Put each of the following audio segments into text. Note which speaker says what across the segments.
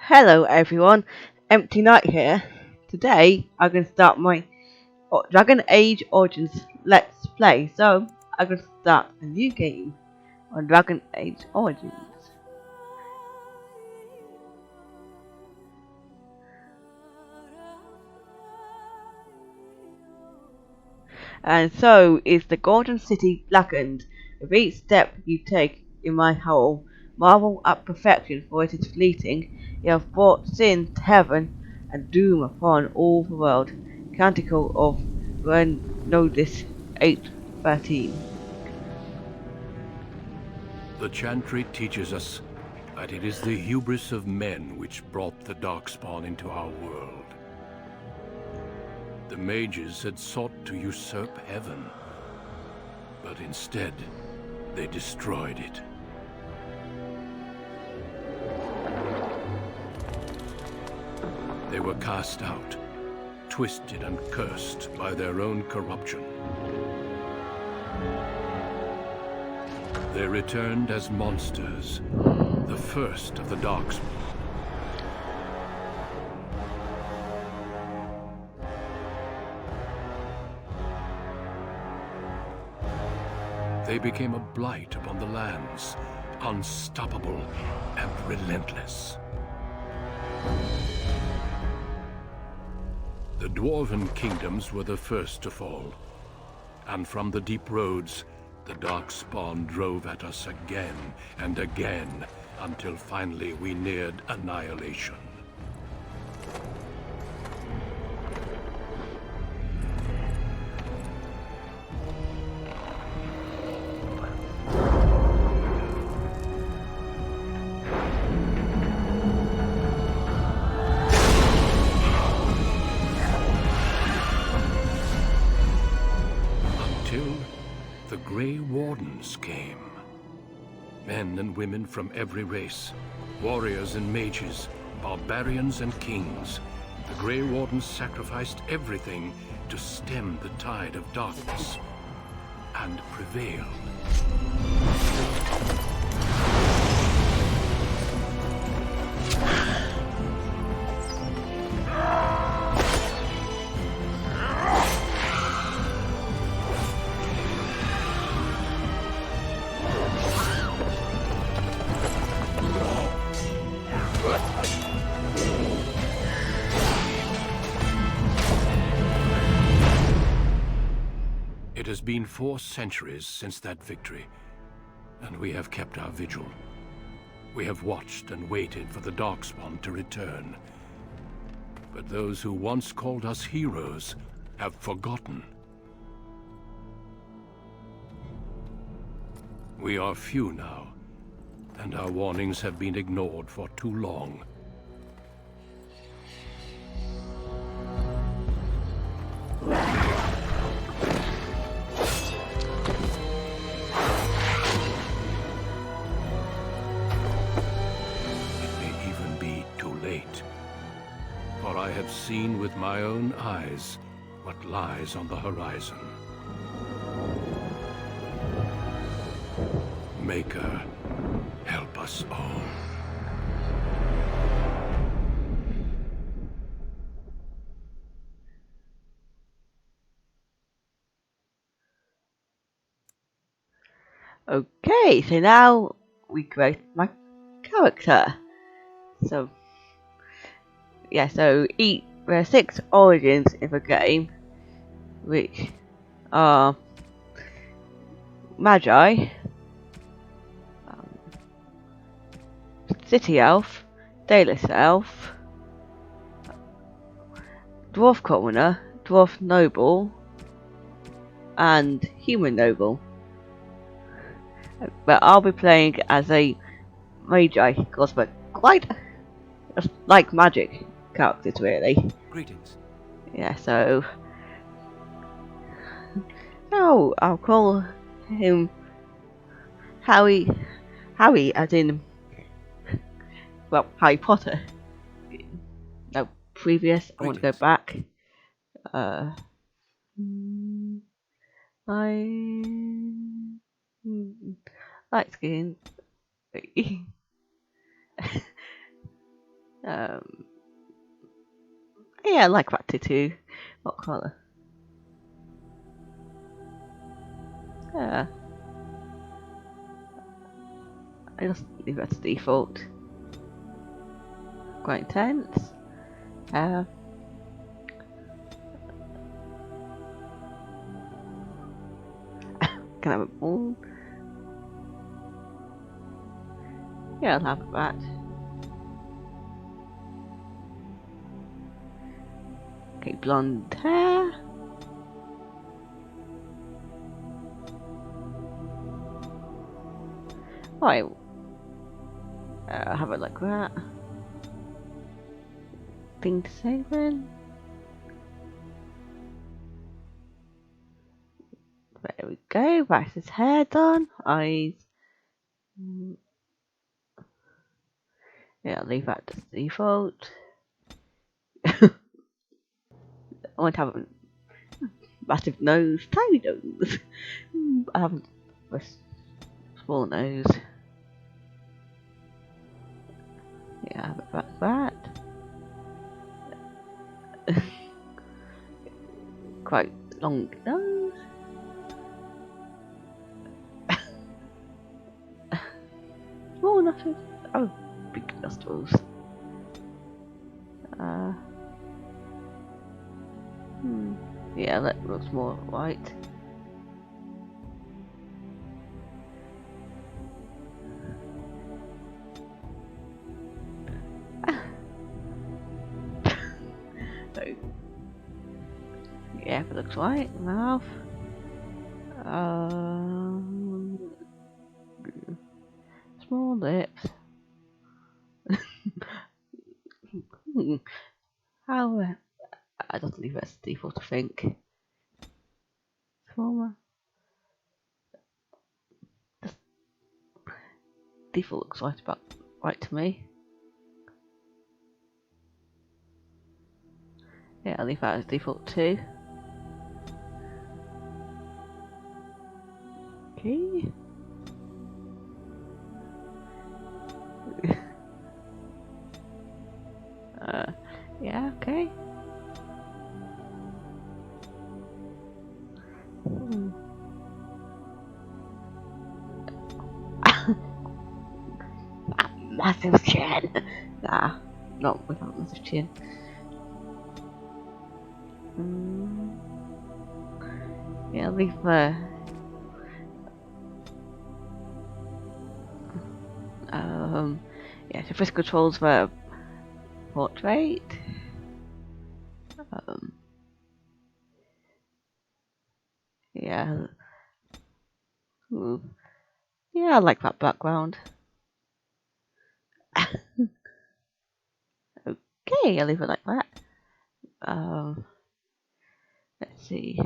Speaker 1: Hello everyone, Empty Night here. Today I'm going to start my Dragon Age Origins Let's Play. So I'm going to start a new game on Dragon Age Origins. And so is the Golden City blackened. With each step you take in my hole, marvel at perfection, for it is fleeting. You have brought sin to heaven and doom upon all the world. Canticle of Renodis 8:13.
Speaker 2: The chantry teaches us that it is the hubris of men which brought the Darkspawn into our world. The mages had sought to usurp heaven, but instead they destroyed it. They were cast out, twisted and cursed by their own corruption. They returned as monsters, the first of the Darkspawn. They became a blight upon the lands, unstoppable and relentless. The Dwarven kingdoms were the first to fall, and from the deep roads, the Darkspawn drove at us again and again, until finally we neared annihilation. Until the Grey Wardens came. Men and women from every race, warriors and mages, barbarians and kings. The Grey Wardens sacrificed everything to stem the tide of darkness, and prevailed. It has been 4 centuries since that victory, and we have kept our vigil. We have watched and waited for the Darkspawn to return. But those who once called us heroes have forgotten. We are few now, and our warnings have been ignored for too long. For I have seen with my own eyes what lies on the horizon. Maker, help us all.
Speaker 1: Okay, so now we create my character. So there are 6 origins in the game, which are Magi, City Elf, Daedalus Elf, Dwarf Commoner, Dwarf Noble, and Human Noble. But I'll be playing as a Magi, because we're quite like magic characters, really.
Speaker 3: Greetings.
Speaker 1: Yeah, so no, I'll call him Harry, as in, well, Harry Potter. No, previous. I want to go back. Light skin. Um, yeah, I like that too. What colour? Yeah, I just leave that to default. Quite intense. Uh, can I have a ball? Yeah, I'll have that. Okay, blonde hair. Right, I'll have it like that. Thing to say then. There we go. That's his hair done. Eyes. Yeah, I'll leave that as default. I want to have a massive nose, tiny nose. I have a small nose. Yeah, I have it like that. Quite long nose. Small nostrils. Oh, big nostrils. Uh, yeah, that looks more white. So, yeah, it looks white. Mouth. Small lips. How? I just leave it as default, I think. Smaller. Default looks right to me. Yeah, I'll leave that as default too. Okay. Yeah, okay. Massive chin. Nah, not without massive chin. Yeah, I'll leave yeah, so first controls for portrait. Yeah. Ooh. Yeah, I like that background. Okay, I'll leave it like that. Let's see.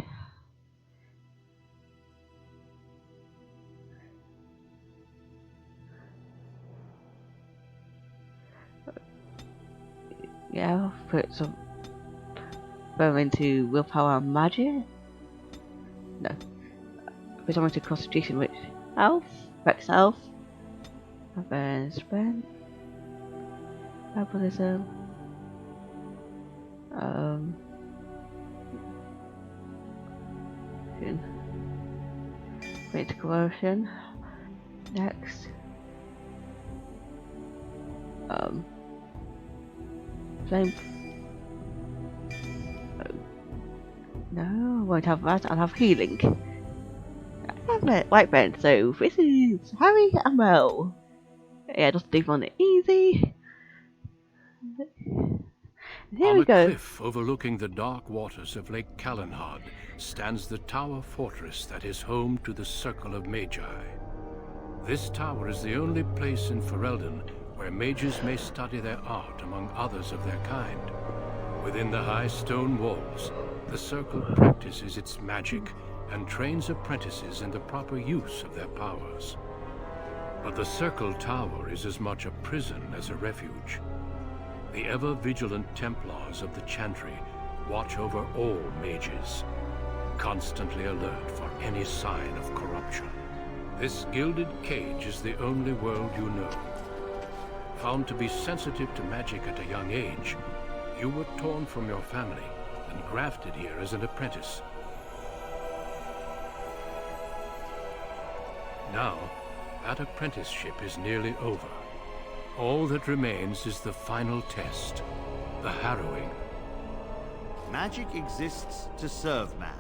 Speaker 1: Yeah, I'll put some go into willpower and magic. No. Put some into constitution, which elf, Rex elf. And then spend herbalism. Great coercion. Next. Flame. No, I won't have that. I'll have healing. I have it. Right then, so this is Harry and Mel. Yeah, just leave on it easy. Here
Speaker 2: On
Speaker 1: we
Speaker 2: a
Speaker 1: go.
Speaker 2: cliff overlooking the dark waters of Lake Calenhad stands the tower fortress that is home to the Circle of Magi. This tower is the only place in Ferelden where mages may study their art among others of their kind. Within the high stone walls, the Circle practices its magic and trains apprentices in the proper use of their powers. But the Circle Tower is as much a prison as a refuge. The ever-vigilant Templars of the Chantry watch over all mages, constantly alert for any sign of corruption. This gilded cage is the only world you know. Found to be sensitive to magic at a young age, you were torn from your family and grafted here as an apprentice. Now, that apprenticeship is nearly over. All that remains is the final test, the Harrowing.
Speaker 3: Magic exists to serve man,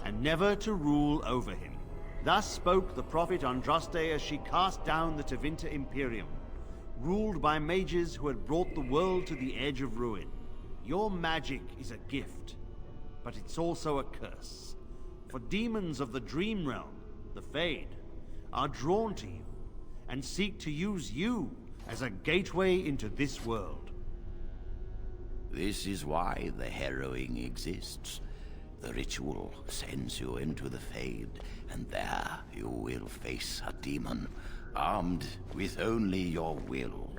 Speaker 3: and never to rule over him. Thus spoke the prophet Andraste as she cast down the Tevinter Imperium, ruled by mages who had brought the world to the edge of ruin. Your magic is a gift, but it's also a curse. For demons of the Dream Realm, the Fade, are drawn to you, and seek to use you as a gateway into this world.
Speaker 4: This is why the Harrowing exists. The ritual sends you into the Fade, and there you will face a demon, armed with only your will.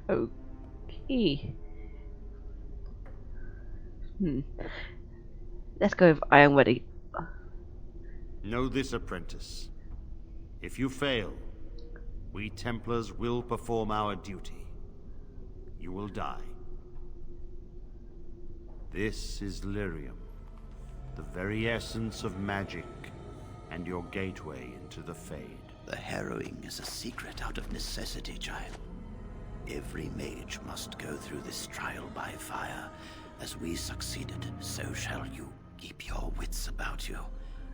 Speaker 1: Okay. Let's go with I am ready.
Speaker 3: Know this, apprentice. If you fail, we Templars will perform our duty. You will die. This is lyrium, the very essence of magic, and your gateway into the Fade.
Speaker 4: The Harrowing is a secret out of necessity, child. Every mage must go through this trial by fire. As we succeeded, so shall you. Keep your wits about you,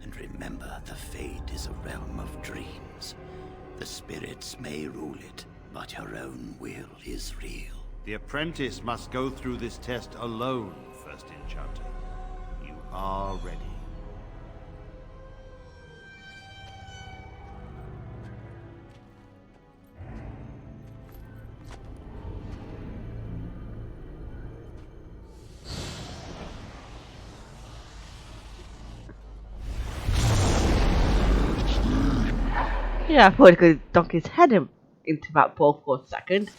Speaker 4: and remember the Fade is a realm of dreams. The spirits may rule it, but your own will is real.
Speaker 3: The apprentice must go through this test alone, First Enchanter. You are ready.
Speaker 1: Yeah, I thought I could dunk his head into that ball for a second.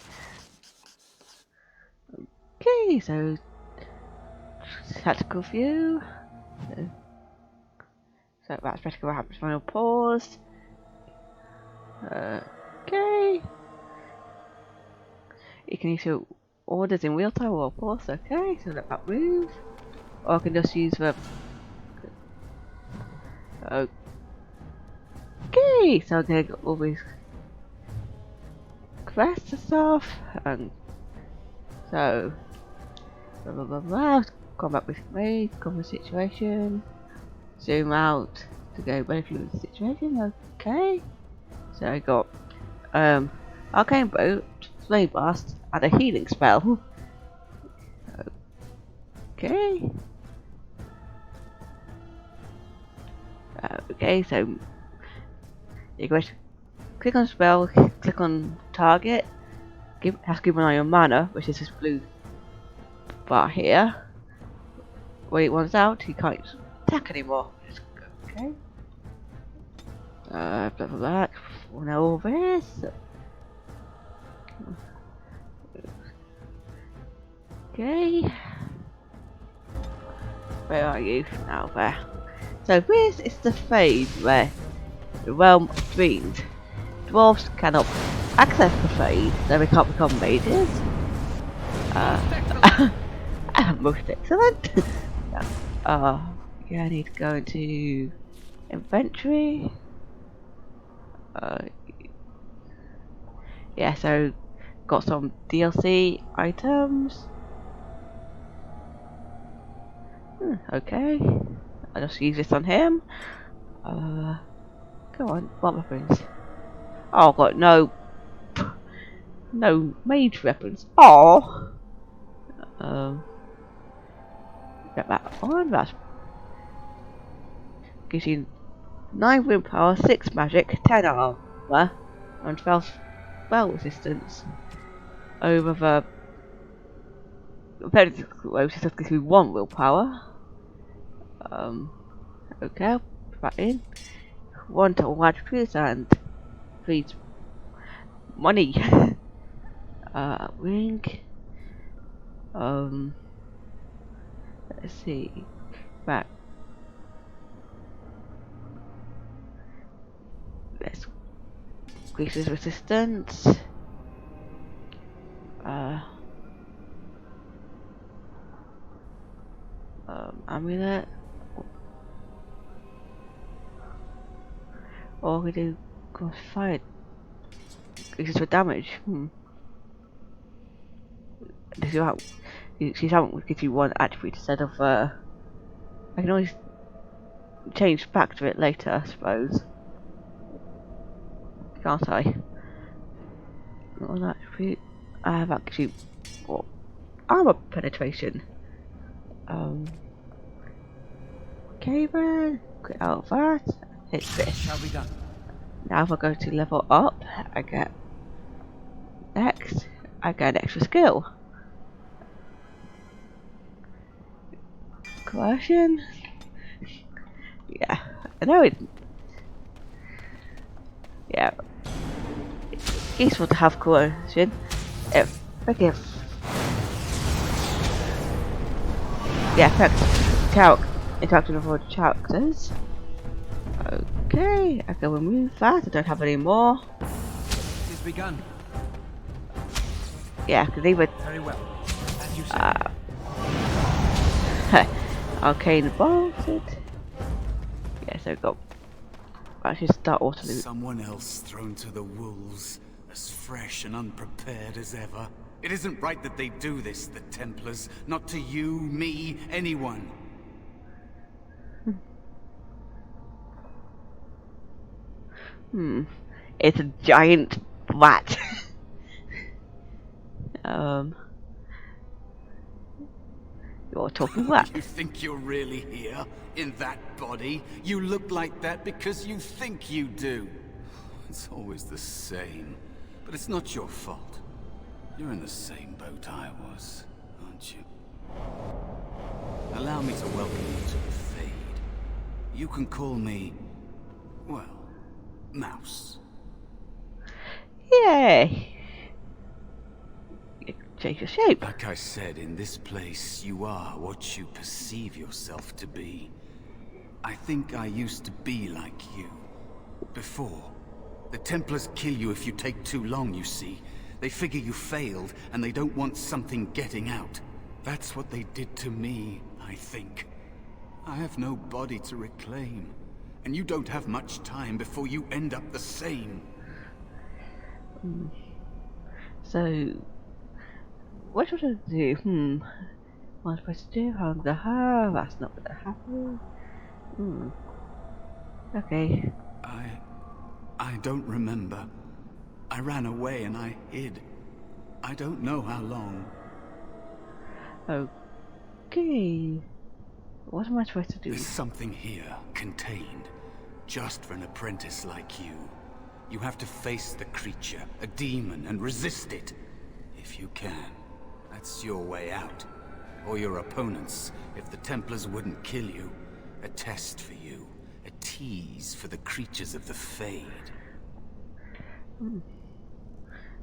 Speaker 1: Okay, so tactical view. So that's practical happens final pause. Okay. You can issue orders in real time or pause, okay, so let that move. Or I can just use the okay, so I'm gonna get all these quests and stuff, and so blah blah blah blah. Combat with me, cover situation, zoom out to go benefit the situation, okay. So I got arcane bolt, flame blast, and a healing spell. Okay. Okay, so you go to click on spell, click on target, has to keep an eye on mana, which is this blue bar here. When it runs out, you can't attack anymore. Okay. Blah blah blah. We'll know all this. Okay. Where are you? Now there. So this is the Fade, where the realm of dreams. Dwarves cannot access the Fade, so they can't become mages. Most excellent. Yeah, I need to go into inventory. Yeah, so got some DLC items. Okay, I'll just use this on him. Go on, what weapons? Oh, I've got no mage weapons. Oh, get that on. That gives you 9 willpower, 6 magic, 10 armor, and 12 spell resistance. Over the very difficult resistance gives you 1 willpower. Okay, I'll put that in. 1 total attributes and 3 money. Ring. Let's see. Right. Let's increases resistance. Amulet. Or we do cross fire. Increases for damage. This is how she's having gives you one attribute instead of I can always change back to it later, I suppose. Can't I? One attribute. I have actually what armor penetration. Okay then, get out of that. Hit this.
Speaker 5: Shall be done.
Speaker 1: Now if I go to level up, I get next. I get an extra skill. Coercion. Yeah, I know it. Yeah, it's useful to have coercion. Forgive. Yeah, effect. Interacting with other characters. Okay, I can remove that. I don't have any more.
Speaker 5: It is begun.
Speaker 1: Yeah, I can leave it.
Speaker 5: Very well. As you said.
Speaker 1: Arcane bolted. Yeah, so we've got. I should start auto loot.
Speaker 6: Someone else thrown to the wolves, as fresh and unprepared as ever. It isn't right that they do this, the Templars. Not to you, me, anyone.
Speaker 1: It's a giant rat. You're talking rat.
Speaker 6: You think you're really here? In that body? You look like that because you think you do. It's always the same. But it's not your fault. You're in the same boat I was, aren't you? Allow me to welcome you to the Fade. You can call me, well, Mouse.
Speaker 1: Yay! You change your shape.
Speaker 6: Like I said, in this place, you are what you perceive yourself to be. I think I used to be like you. Before. The Templars kill you if you take too long, you see. They figure you failed, and they don't want something getting out. That's what they did to me, I think. I have no body to reclaim. And you don't have much time before you end up the same.
Speaker 1: So, what should I do? What am I supposed to do? Harm the her? That's not gonna happen. Okay.
Speaker 6: I don't remember. I ran away and I hid. I don't know how long.
Speaker 1: Okay. What am I supposed to do?
Speaker 6: There's something here, contained. Just for an apprentice like you. You have to face the creature, a demon, and resist it. If you can. That's your way out. Or your opponents, if the Templars wouldn't kill you. A test for you. A tease for the creatures of the Fade.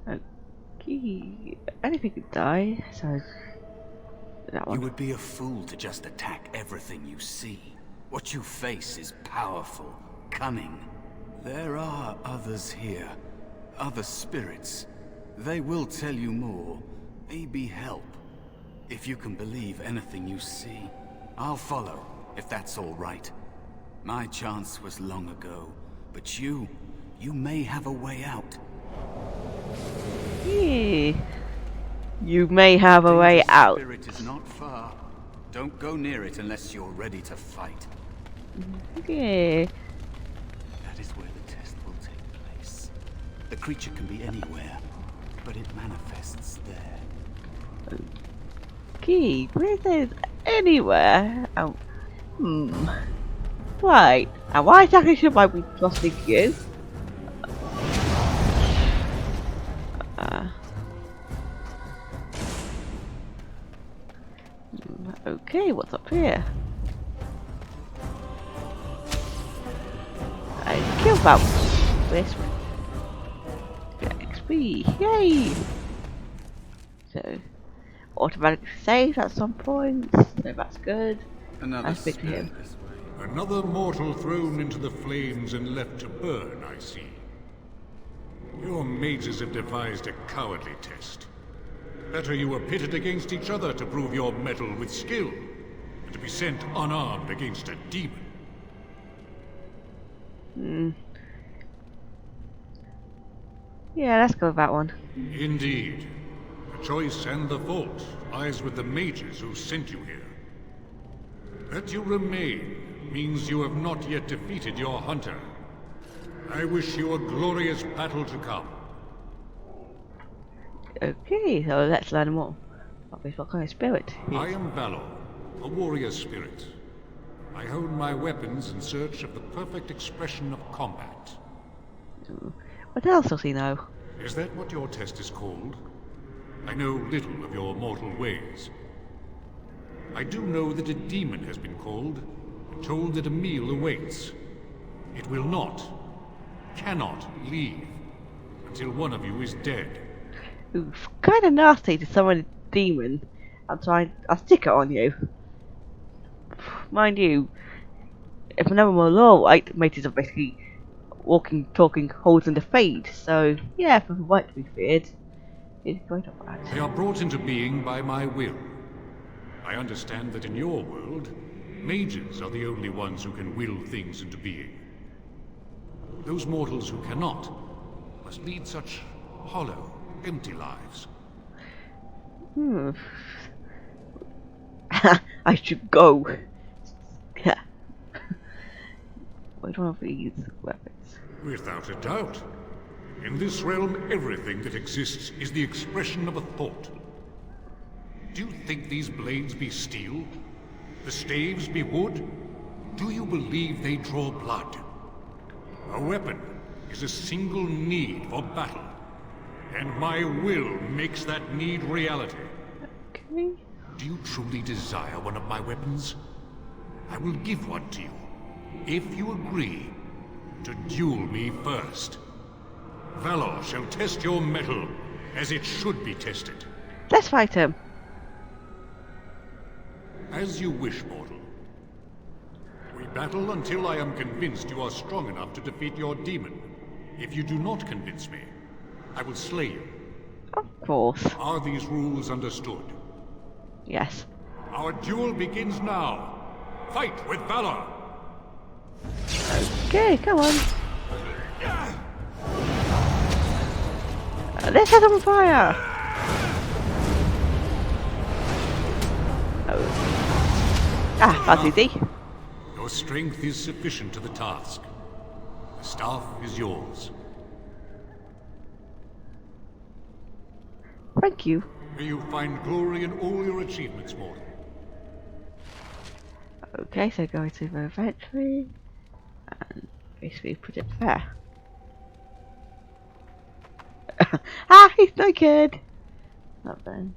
Speaker 1: Okay. Anything could die, so that one.
Speaker 6: You would be a fool to just attack everything you see. What you face is powerful, cunning. There are others here. Other spirits. They will tell you more. Maybe help. If you can believe anything you see. I'll follow, if that's all right. My chance was long ago. But you may have a way out.
Speaker 1: Yeah. You may have a way out.
Speaker 6: Spirit is not far. Don't go near it unless you're ready to fight.
Speaker 1: Yeah.
Speaker 6: That is where the test will take place. The creature can be anywhere, but it manifests there.
Speaker 1: Okay, where there's anywhere. Right. And why exactly should I be trusting you? Okay, what's up here? I killed that wisp. Get XP, yay! So, automatic saves at some point, so that's good.
Speaker 6: Another
Speaker 1: I speak to him.
Speaker 6: this way.
Speaker 7: Another mortal thrown into the flames and left to burn, I see. Your mages have devised a cowardly test. Better you were pitted against each other to prove your mettle with skill, than to be sent unarmed against a demon.
Speaker 1: Yeah, let's go with that one.
Speaker 7: Indeed. The choice and the fault lies with the mages who sent you here. That you remain means you have not yet defeated your hunter. I wish you a glorious battle to come.
Speaker 1: Okay, so let's learn more. What kind of spirit?
Speaker 7: I am Valor, a warrior spirit. I hone my weapons in search of the perfect expression of combat.
Speaker 1: What else does he know?
Speaker 7: Is that what your test is called? I know little of your mortal ways. I do know that a demon has been called, and told that a meal awaits. It will not, cannot leave, until one of you is dead.
Speaker 1: Oof, kind of nasty to summon a demon. I'll stick it on you. Mind you, if I know my law right, mages are basically walking, talking, holes in the fade. So yeah, for the right to be feared, it's quite alright.
Speaker 7: They are brought into being by my will. I understand that in your world, mages are the only ones who can will things into being. Those mortals who cannot must lead such hollow, empty lives.
Speaker 1: I should go. Yeah. Which one of these weapons?
Speaker 7: Without a doubt. In this realm, everything that exists is the expression of a thought. Do you think these blades be steel? The staves be wood? Do you believe they draw blood? A weapon is a single need for battle, and my will makes that need reality.
Speaker 1: Okay.
Speaker 7: Do you truly desire one of my weapons? I will give one to you, if you agree to duel me first. Valor shall test your mettle as it should be tested.
Speaker 1: Let's fight him.
Speaker 7: As you wish, mortal. We battle until I am convinced you are strong enough to defeat your demon. If you do not convince me, I will slay you.
Speaker 1: Of course.
Speaker 7: Are these rules understood?
Speaker 1: Yes.
Speaker 7: Our duel begins now. Fight with valor!
Speaker 1: Okay, come on. Let's set him on fire! Oh. Ah, that's easy.
Speaker 7: Your strength is sufficient to the task. The staff is yours.
Speaker 1: Thank you.
Speaker 7: May you find glory in all your achievements, mortal.
Speaker 1: Okay, so go to the inventory and basically put it there. Ah, he's naked! Not then.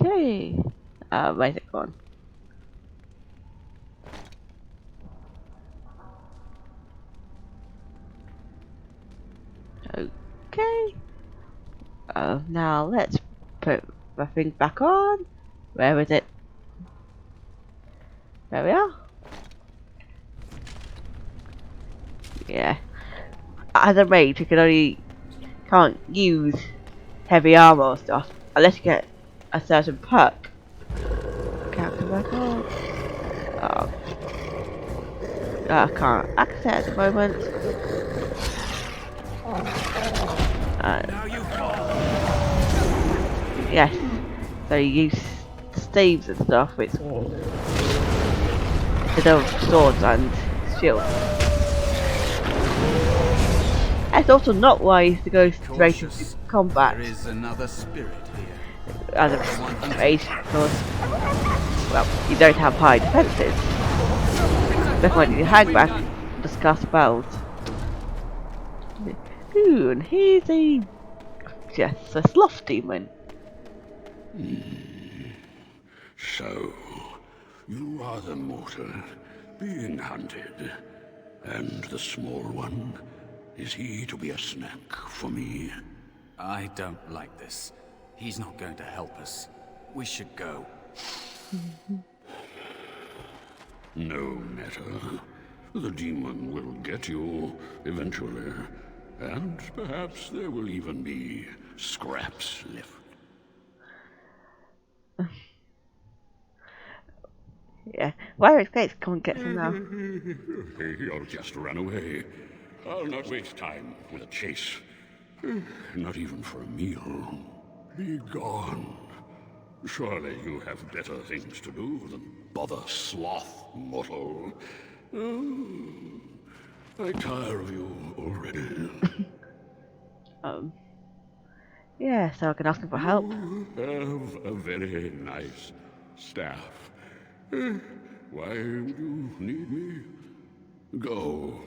Speaker 1: Okay. Where's it gone? Okay. Now let's put the thing back on. Where is it? There we are. Yeah. As a mage, you can't use heavy armor or stuff unless you get a certain perk. Can't come back on. Oh. I can't access it at the moment.
Speaker 6: Now you go.
Speaker 1: Yes. So you use staves and stuff instead of swords and shields. It's also not wise to go straight into combat
Speaker 6: There is another spirit here.
Speaker 1: as a mage because, well, you don't have high defenses. That's why you hang back and just cast spells. Ooh, and here's a sloth demon.
Speaker 8: So, you are the mortal being hunted. And the small one, is he to be a snack for me?
Speaker 6: I don't like this. He's not going to help us. We should go.
Speaker 8: No matter. The demon will get you eventually. And perhaps there will even be scraps left.
Speaker 1: Yeah. Where is Gates? Come and get some now.
Speaker 8: You'll just run away. I'll not waste time with a chase. Not even for a meal. Be gone. Surely you have better things to do than bother sloth, mortal. Oh, I tire of you already.
Speaker 1: Yeah, so I can ask him for help.
Speaker 8: You have a very nice staff. Why would you need me? Go.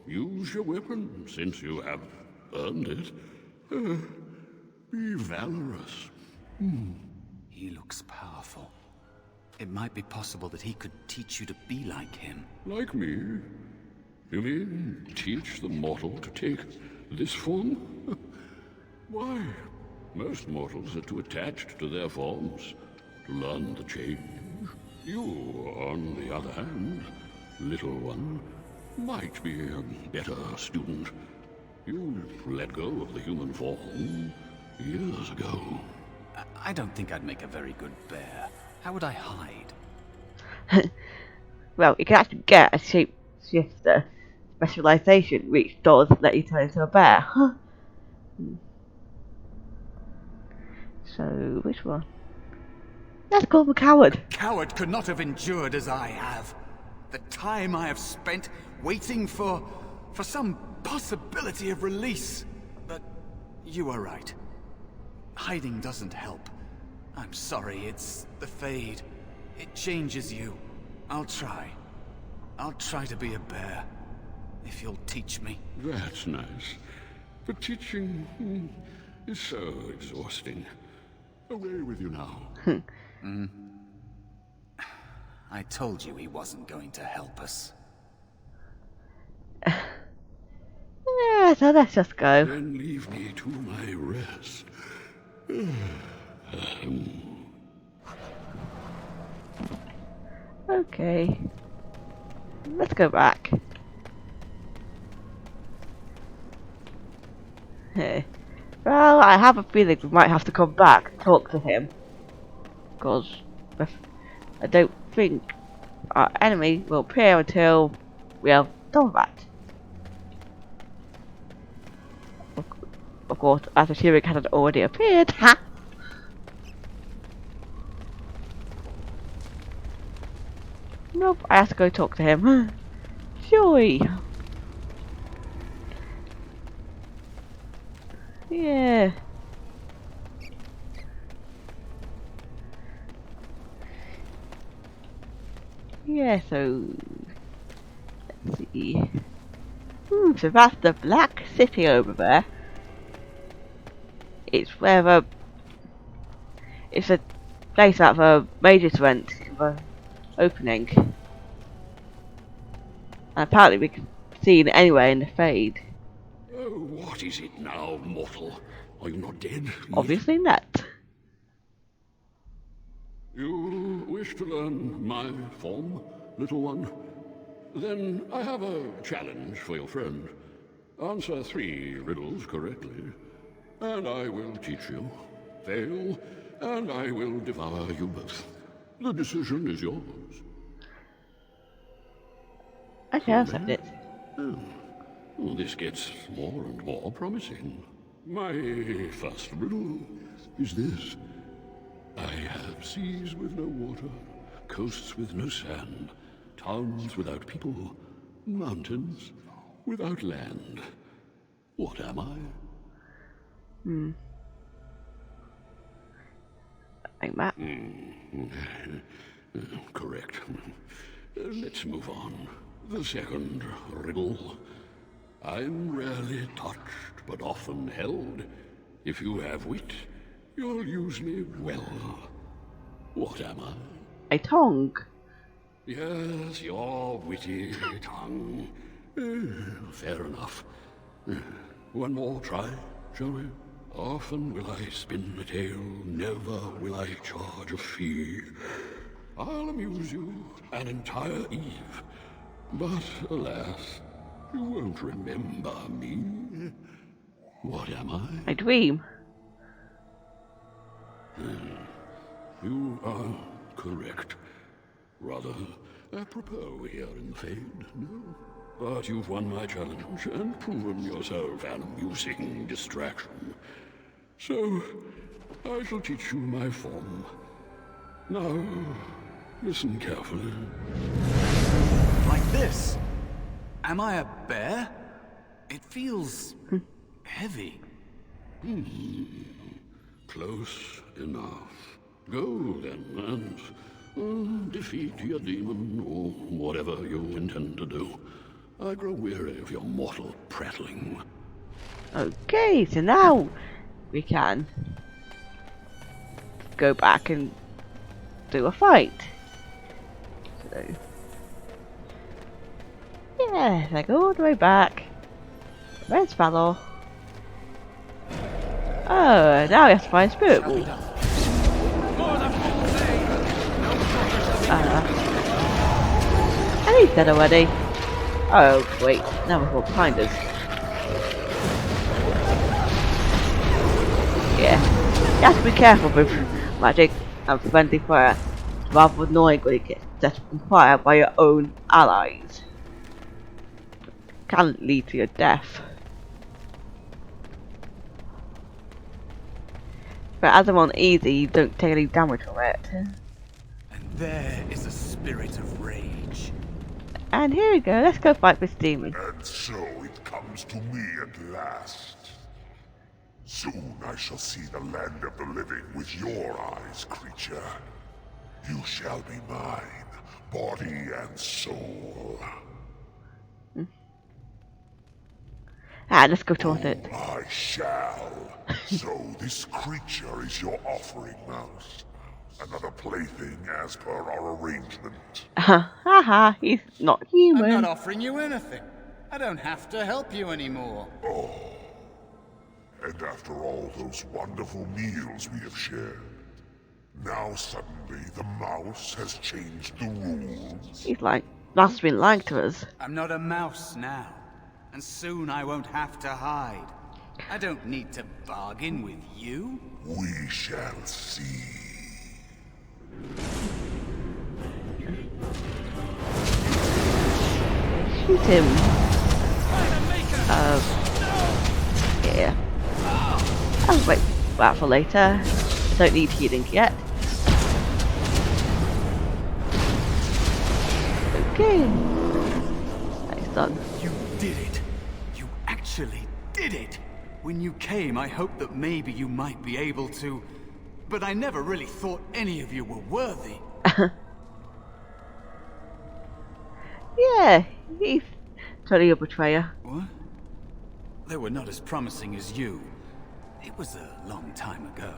Speaker 8: Use your weapon, since you have earned it. Be valorous.
Speaker 6: He looks powerful. It might be possible that he could teach you to be like him.
Speaker 8: Like me? You mean teach the mortal to take this form? Why? Most mortals are too attached to their forms to learn the change. You, on the other hand, little one, might be a better student. You let go of the human form years ago.
Speaker 6: I don't think I'd make a very good bear. How would I hide?
Speaker 1: Well, you can actually get a shapeshifter specialization, which does let you turn into a bear. So, which one? Let's call him a coward.
Speaker 6: Coward could not have endured as I have. The time I have spent waiting for some possibility of release. But you are right. Hiding doesn't help. I'm sorry, it's the Fade. It changes you. I'll try. I'll try to be a bear. If you'll teach me.
Speaker 8: That's nice. But teaching is so exhausting. Away with you now.
Speaker 6: I told you he wasn't going to help us.
Speaker 1: Yeah, so let's just go.
Speaker 8: Then leave me to my rest.
Speaker 1: Okay. Let's go back. Hey. Well, I have a feeling we might have to come back and talk to him. Because I don't think our enemy will appear until we have done that. Of course, as assuming it hadn't already appeared. Ha! Nope, I have to go talk to him. Joy! Yeah. Yeah, so let's see. So that's the Black City over there. It's where it's a place that the Majors went for opening. And apparently we can see it anywhere in the Fade.
Speaker 8: Oh, what is it now, mortal? Are you not dead?
Speaker 1: Obviously not.
Speaker 8: You wish to learn my form, little one? Then I have a challenge for your friend. Answer 3 riddles correctly, and I will teach you. Fail, and I will devour you both. The decision is yours.
Speaker 1: Okay, I'll accept it.
Speaker 8: Well, this gets more and more promising. My first riddle is this. I have seas with no water, coasts with no sand, towns without people, mountains without land. What am I?
Speaker 1: Like that.
Speaker 8: Correct. Let's move on. The second riddle. I'm rarely touched, but often held. If you have wit, you'll use me well. What am I?
Speaker 1: A tongue.
Speaker 8: Yes, your witty tongue. Fair enough. One more try, shall we? Often will I spin the tale, never will I charge a fee. I'll amuse you an entire eve. But alas, you won't remember me. What am I?
Speaker 1: I dream.
Speaker 8: You are correct. Rather apropos here in the Fade, no? But you've won my challenge and proven yourself an amusing distraction. So, I shall teach you my form. Now, listen carefully.
Speaker 6: Like this? Am I a bear? It feels heavy.
Speaker 8: Close enough. Go then and defeat your demon or whatever you intend to do. I grow weary of your mortal prattling.
Speaker 1: Okay, so now we can go back and do a fight. So, yeah, I go all the way back. Where's Valor? Oh, now we have to find Spirit Ball. And he's dead already. Oh, wait, now we're all behind us. Yeah, you have to be careful with magic and friendly fire. It's rather annoying when you get set on fire by your own allies. It can lead to your death. But as I'm on easy, you don't take any damage from it.
Speaker 6: And there is a spirit of rage.
Speaker 1: And here we go, let's go fight this demon.
Speaker 9: And so it comes to me at last. Soon I shall see the land of the living with your eyes, creature. You shall be mine, body and soul.
Speaker 1: Let's go towards it.
Speaker 9: I shall. So this creature is your offering, Mouse. Another plaything as per our arrangement.
Speaker 1: Haha, he's not
Speaker 6: I'm
Speaker 1: human.
Speaker 6: not offering you anything. I don't have to help you anymore.
Speaker 9: And after all those wonderful meals we have shared, now suddenly the mouse has changed the rules.
Speaker 1: He's like, must have been lying to us.
Speaker 6: I'm not a mouse now. And soon I won't have to hide. I don't need to bargain with you.
Speaker 9: We shall see.
Speaker 1: Shoot him. Yeah. I'll wait that for later. Don't need healing yet. Okay. Nice done.
Speaker 6: You did it. You actually did it. When you came, I hoped that maybe you might be able to, but I never really thought any of you were worthy.
Speaker 1: Yeah, he's totally a betrayer.
Speaker 6: What? They were not as promising as you. It was a long time ago.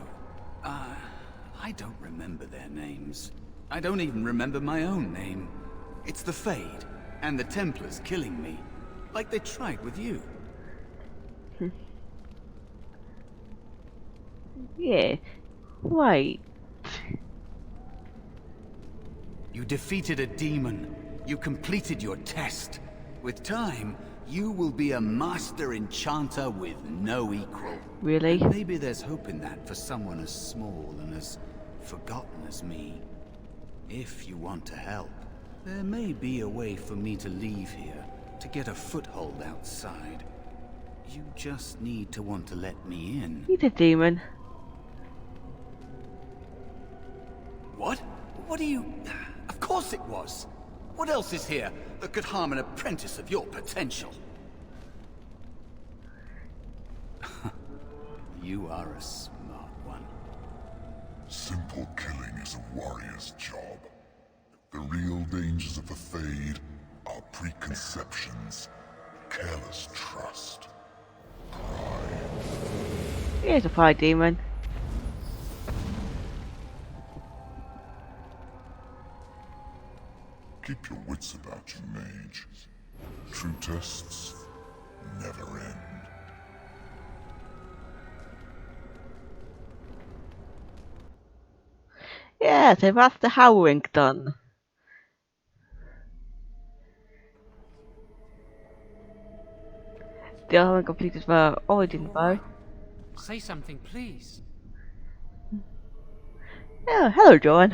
Speaker 6: I don't remember their names. I don't even remember my own name. It's the Fade, and the Templars killing me. Like they tried with you.
Speaker 1: Yeah. Wait.
Speaker 6: You defeated a demon. You completed your test. With time, you will be a master enchanter with no equal.
Speaker 1: Really?
Speaker 6: And maybe there's hope in that for someone as small and as forgotten as me. If you want to help, there may be a way for me to leave here, to get a foothold outside. You just need to want to let me in.
Speaker 1: He's a demon.
Speaker 6: What? What do you... Of course it was! What else is here that could harm an apprentice of your potential? You are a smart one.
Speaker 9: Simple killing is a warrior's job. The real dangers of the Fade are preconceptions, careless trust, pride.
Speaker 1: Here's a fire demon.
Speaker 9: Keep your wits about you, mage. True tests never end.
Speaker 1: Yeah, so that's the Harrowing done. The other one completed the origin
Speaker 5: All
Speaker 1: bow.
Speaker 5: right. Say something, please.
Speaker 1: Yeah, hello, John.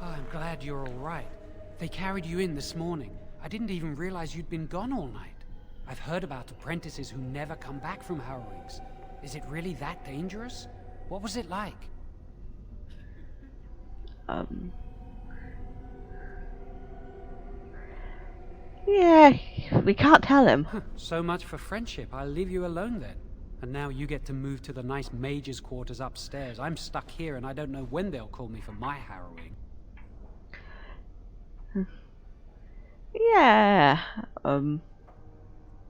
Speaker 5: Oh, I'm glad you're all right. They carried you in this morning. I didn't even realize you'd been gone all night. I've heard about apprentices who never come back from Harrowings. Is it really that dangerous? What was it like?
Speaker 1: Yeah, we can't tell him.
Speaker 5: So much for friendship. I'll leave you alone then. And now you get to move to the nice mage's quarters upstairs. I'm stuck here and I don't know when they'll call me for my harrowing.
Speaker 1: Yeah,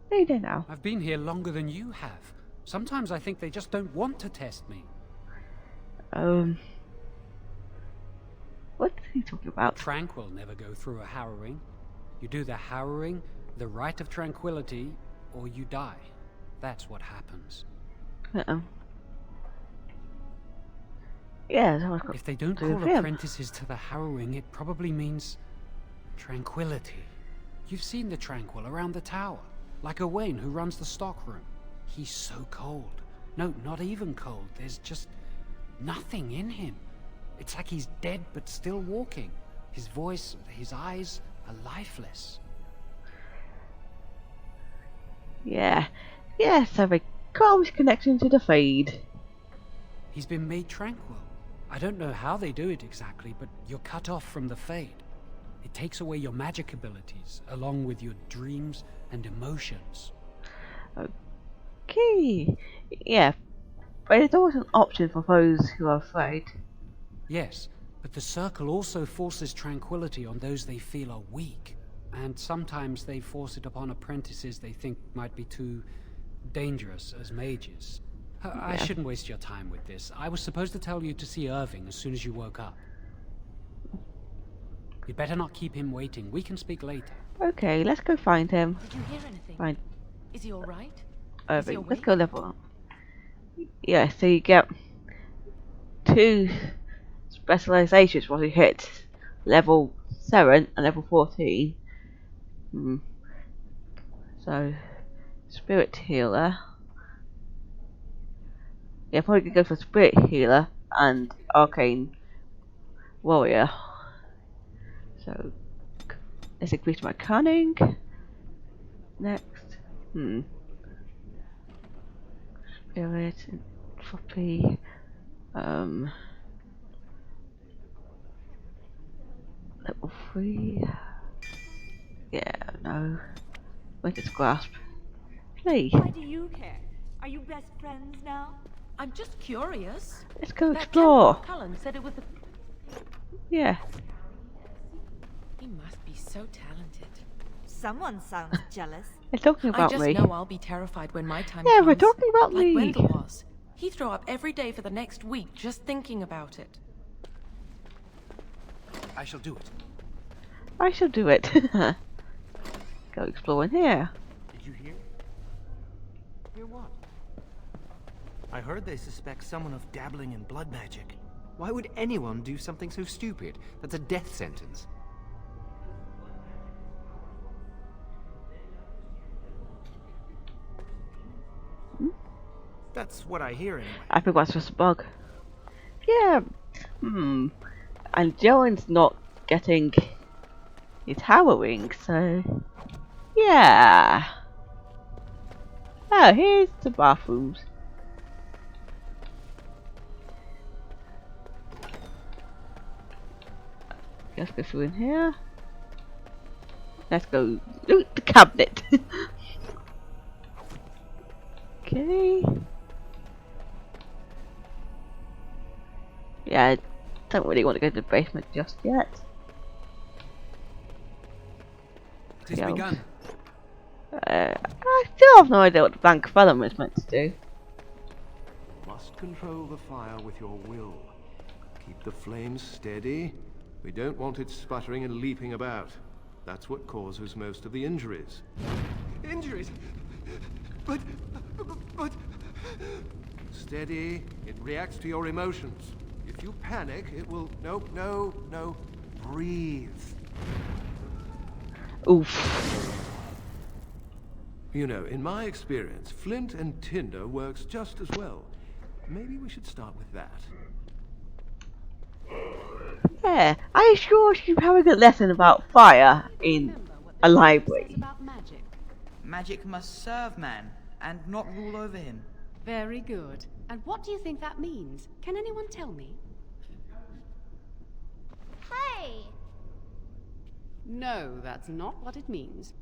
Speaker 1: they do now.
Speaker 5: I've been here longer than you have. Sometimes I think they just don't want to test me.
Speaker 1: What's he talking about?
Speaker 5: Tranquil never go through a harrowing. You do the harrowing, the rite of tranquility, or you die. That's what happens.
Speaker 1: Uh-oh. Yeah, someone's got
Speaker 5: If they don't
Speaker 1: to do
Speaker 5: call
Speaker 1: with him.
Speaker 5: apprentices to the harrowing, it probably means tranquility. You've seen the tranquil around the tower, like Owain who runs the stockroom. He's so cold. No, not even cold. There's just nothing in him. It's like he's dead but still walking. His voice, his eyes are lifeless.
Speaker 1: Yeah, so a close connection to the Fade.
Speaker 5: He's been made tranquil. I don't know how they do it exactly, but you're cut off from the Fade. It takes away your magic abilities, along with your dreams and emotions.
Speaker 1: Okay, yeah, but it's always an option for those who are afraid.
Speaker 5: Yes, but the Circle also forces tranquility on those they feel are weak. And sometimes they force it upon apprentices they think might be too dangerous as mages. I shouldn't waste your time with this. I was supposed to tell you to see Irving as soon as you woke up. You'd better not keep him waiting. We can speak later.
Speaker 1: Okay, let's go find him.
Speaker 10: Did you hear anything?
Speaker 1: Find
Speaker 10: Is he all right?
Speaker 1: Irving. Let's
Speaker 10: awake?
Speaker 1: go level up. Yeah, so you get 2 specializations once you hit level 7 and level 14. So, Spirit Healer. Yeah, probably could go for Spirit Healer and Arcane Warrior. So, let's increase my cunning. Next. Spirit, Entropy. Level 3. Yeah, no. Winter's Grasp. Play.
Speaker 11: Why do you care? Are you best friends now?
Speaker 10: I'm just curious.
Speaker 1: Let's go
Speaker 10: That
Speaker 1: explore.
Speaker 10: Templar Cullen said it was the...
Speaker 1: Yeah.
Speaker 10: He must be so talented.
Speaker 11: Someone sounds jealous.
Speaker 1: They're talking
Speaker 10: I
Speaker 1: about
Speaker 10: just
Speaker 1: me.
Speaker 10: know I'll be terrified when my time
Speaker 1: Yeah,
Speaker 10: comes.
Speaker 1: we're talking about
Speaker 10: like
Speaker 1: me.
Speaker 10: Wendell was. He'd throw up every day for the next week just thinking about it.
Speaker 6: I shall do it.
Speaker 1: I shall do it. Go exploring here.
Speaker 12: Did you hear? Hear what? I heard they suspect someone of dabbling in blood magic.
Speaker 13: Why would anyone do something so stupid? That's a death sentence.
Speaker 12: That's what I hear anyway.
Speaker 1: I think that's just a bug. Yeah. And Joan's not getting his Harrowing, so yeah. Oh, here's the bathrooms. Let's go through in here. Let's go loot the cabinet. Okay. Yeah, I don't really want to go to the basement just yet.
Speaker 5: It has begun.
Speaker 1: I still have no idea what the Bank of Vellum is meant to do.
Speaker 14: Must control the fire with your will. Keep the flames steady. We don't want it sputtering and leaping about. That's what causes most of the injuries.
Speaker 13: Injuries? But...
Speaker 14: Steady. It reacts to your emotions. If you panic, it will... No. Breathe.
Speaker 1: Oof.
Speaker 14: You know, in my experience, flint and tinder works just as well. Maybe we should start with that.
Speaker 1: Yeah, are you sure she's having a lesson about fire in a library?
Speaker 15: Magic must serve man, and not rule over him.
Speaker 16: Very good. And what do you think that means? Can anyone tell me?
Speaker 17: Hey!
Speaker 16: No, that's not what it means.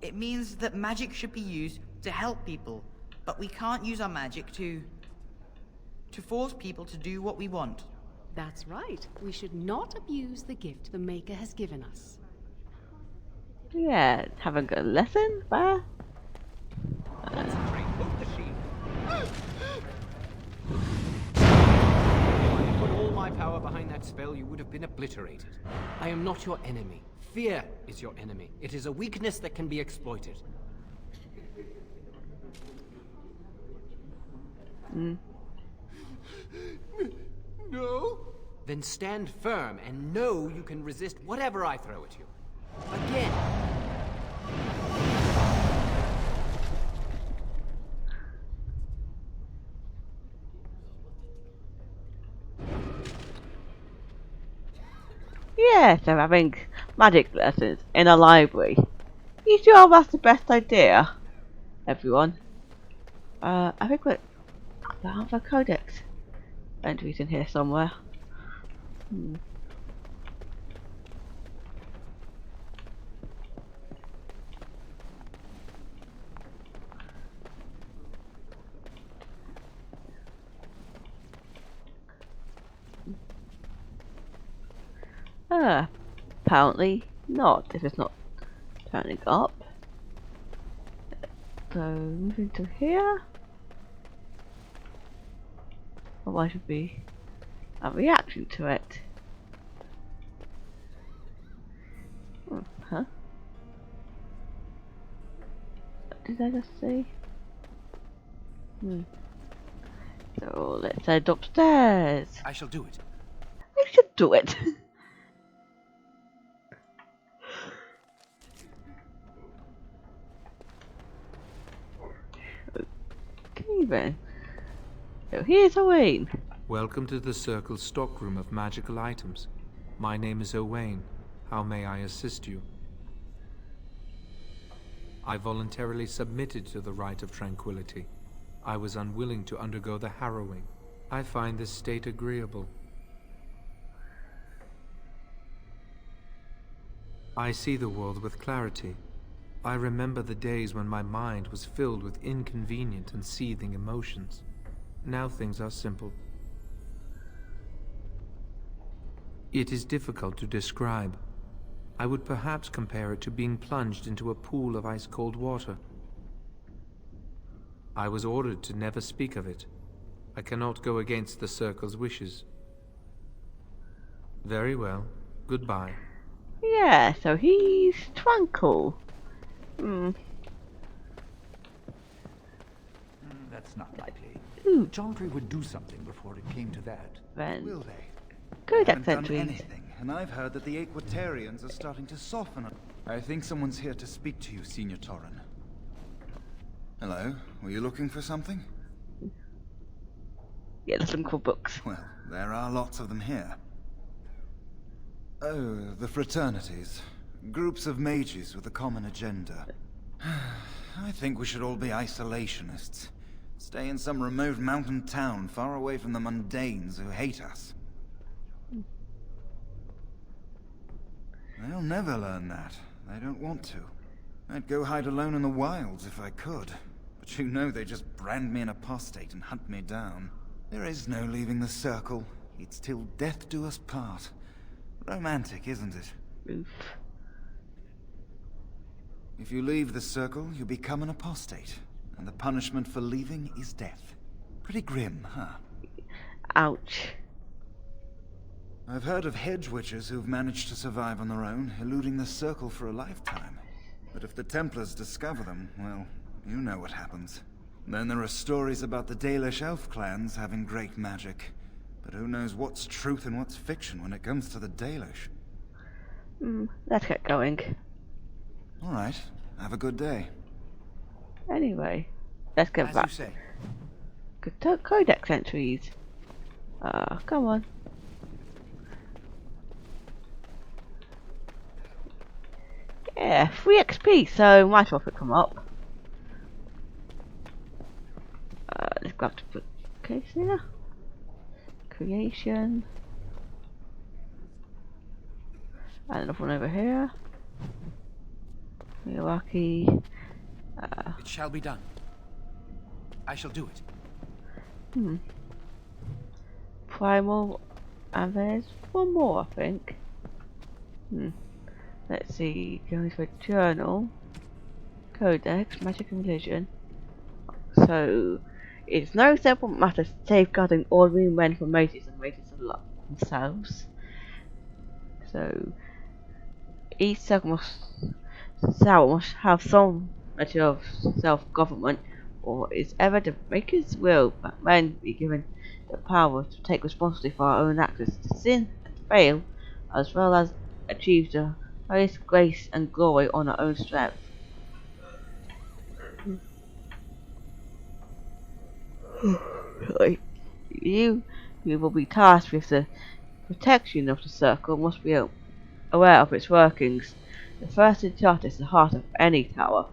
Speaker 15: It means that magic should be used to help people, but we can't use our magic to force people to do what we want.
Speaker 16: That's right. We should not abuse the gift the Maker has given us.
Speaker 1: Yeah, having a lesson there?
Speaker 13: Concentrate, hold the shield. If I had put all my power behind that spell, you would have been obliterated. I am not your enemy. Fear is your enemy. It is a weakness that can be exploited.
Speaker 14: No?
Speaker 13: Then stand firm and know you can resist whatever I throw at you. Again.
Speaker 1: Yes, I'm having magic lessons in a library. You sure that's the best idea, everyone? I think we're out of a codex entries in here somewhere. Apparently not, if it's not turning up. So, moving to here. Or why should be a reaction to it? Huh? What did I just say? So, let's head upstairs.
Speaker 13: I shall do it.
Speaker 1: I should do it. Okay then. So here's Owain.
Speaker 18: Welcome to the Circle's stockroom of magical items. My name is Owain. How may I assist you? I voluntarily submitted to the rite of tranquility. I was unwilling to undergo the harrowing. I find this state agreeable. I see the world with clarity. I remember the days when my mind was filled with inconvenient and seething emotions. Now things are simple. It is difficult to describe. I would perhaps compare it to being plunged into a pool of ice-cold water. I was ordered to never speak of it. I cannot go against the Circle's wishes. Very well. Goodbye.
Speaker 1: Yeah, so he's tranquil.
Speaker 19: That's not likely.
Speaker 1: Ooh.
Speaker 19: Chantry would do something before it came to that.
Speaker 1: Then
Speaker 19: Will they?
Speaker 1: good
Speaker 20: Haven't done
Speaker 1: accessories.
Speaker 20: anything, and I've heard that the Aquatarians are starting to soften. I think someone's here to speak to you, Senior Torren. Hello, were you looking for something?
Speaker 1: Yeah, looking for books.
Speaker 20: Well, there are lots of them here. Oh, the fraternities. Groups of mages with a common agenda. I think we should all be isolationists. Stay in some remote mountain town far away from the mundanes who hate us. They'll never learn that. They don't want to. I'd go hide alone in the wilds if I could. But you know they just brand me an apostate and hunt me down. There is no leaving the Circle. It's till death do us part. Romantic, isn't it?
Speaker 1: Oof.
Speaker 20: If you leave the Circle, you become an apostate. And the punishment for leaving is death. Pretty grim, huh?
Speaker 1: Ouch.
Speaker 20: I've heard of hedge witches who've managed to survive on their own, eluding the Circle for a lifetime. But if the Templars discover them, well, you know what happens. Then there are stories about the Dalish elf clans having great magic. But who knows what's truth and what's fiction when it comes to the Dalish?
Speaker 1: Let's get going.
Speaker 20: Alright, have a good day.
Speaker 1: Anyway, let's get
Speaker 12: As
Speaker 1: back.
Speaker 12: you say.
Speaker 1: Good codex entries. Come on. Yeah, 3 XP, so might as well pick them up. Let's grab the bookcase here. Creation. And another one over here. Hierarchy.
Speaker 19: It shall be done. I shall do it.
Speaker 1: Primal. And there's one more, I think. Let's see. Going for journal. Codex. Magic and religion. So, it's no simple matter safeguarding ordinary men from mages and mages themselves. So, each circle must have some measure of self-government, or is ever the maker's will that men be given the power to take responsibility for our own actions, to sin and to fail, as well as achieve the highest grace and glory on our own strength. You will be tasked with the protection of the circle, must be aware of its workings. The first enchant is the heart of any tower.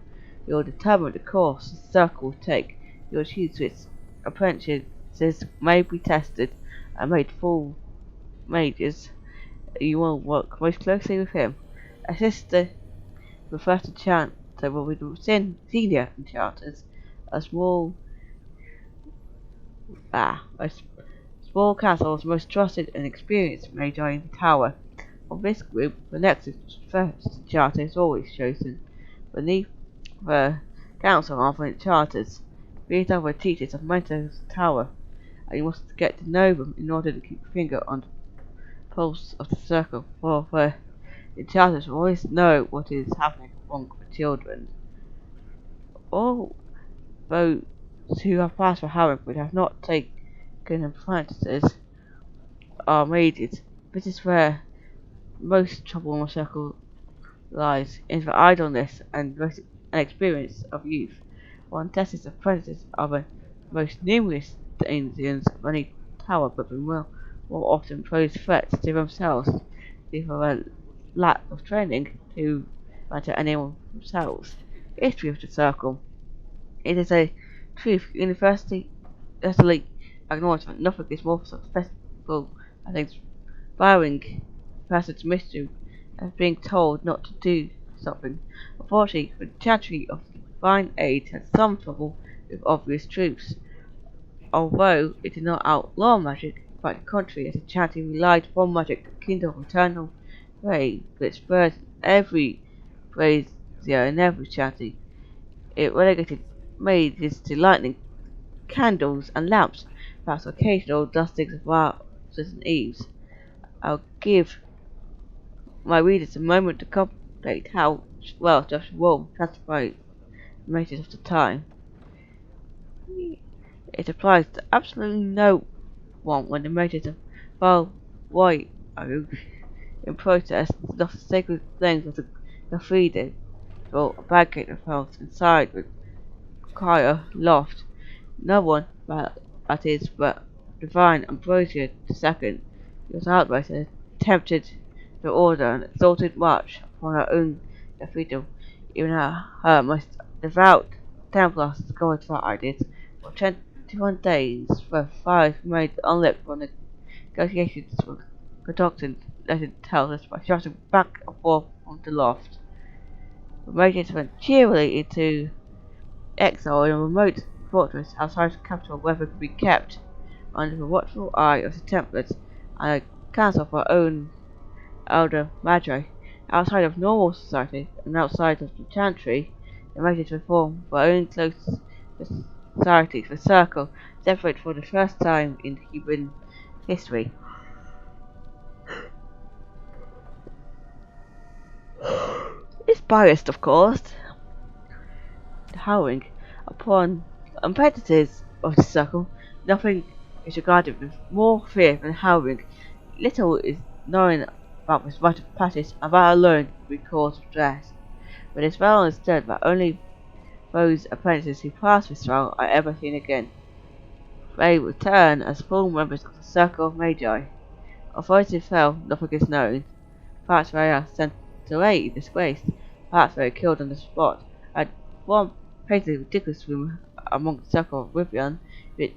Speaker 1: You will determine the course the circle will take. You will choose its apprentices may be tested and made full mages. You will work most closely with him. Assist the first enchanter will be the senior enchanters. A small a small castle's most trusted and experienced may join the tower. Of this group, the next first enchanter is always chosen. Beneath the council are the enchanters. These are the teachers of Mentor's Tower, and you must get to know them in order to keep your finger on the pulse of the circle, for the enchanters will always know what is happening among the children. All those who have passed for Harrowing but have not taken apprentices are mages. This is where most trouble in the circle lies, in the idleness and inexperience of youth. One tests apprentices are the most numerous Indians of any tower, but more often pose threats to themselves due to a lack of training to matter anyone themselves. History of the circle. It is a truth universally acknowledged that nothing is more successful and inspiring person's mystery as being told not to do something. Unfortunately, the tragedy of the divine age had some trouble with obvious truths. Although it did not outlaw magic, quite the contrary, as the charity relied upon magic to kindle eternal ray that spread every brazier in every charity. It relegated mages to lighting candles and lamps, perhaps occasional dustings of vases and eaves. I'll give my readers a moment to contemplate how well Josh Wall classified mages of the time. It applies to absolutely no one when the mages of Val White in protest lost the sacred flames of the cathedral for a barricade of house inside the choir loft. No one, that is, but divine Ambrosia II, was outright and attempted to order an exalted march upon her own cathedral. Even her most devout Templars scored for ideas. For 21 days, the fires remained unlit for negotiations were conducted, legend tells us, by shouting back and forth from the loft. The mages went cheerily into exile in a remote fortress outside the capital where they could be kept under the watchful eye of the Templars and a council of our own elder Magi. Outside of normal society and outside of the chantry, the mages would form their own close societies, the circle, separate for the first time in human history. It's biased, of course, harrowing upon competitors of the circle. Nothing is regarded with more fear than Harrowing. Little is known about this rite of passage, and that alone would be cause of stress. But it's well understood that only those apprentices who pass this trial are ever seen again. They return as full members of the Circle of Magi. Of those who fell, nothing is known. Perhaps they are sent away in disgrace. Perhaps they are killed on the spot. At one patently ridiculous rumor among the Circle of Rivian, it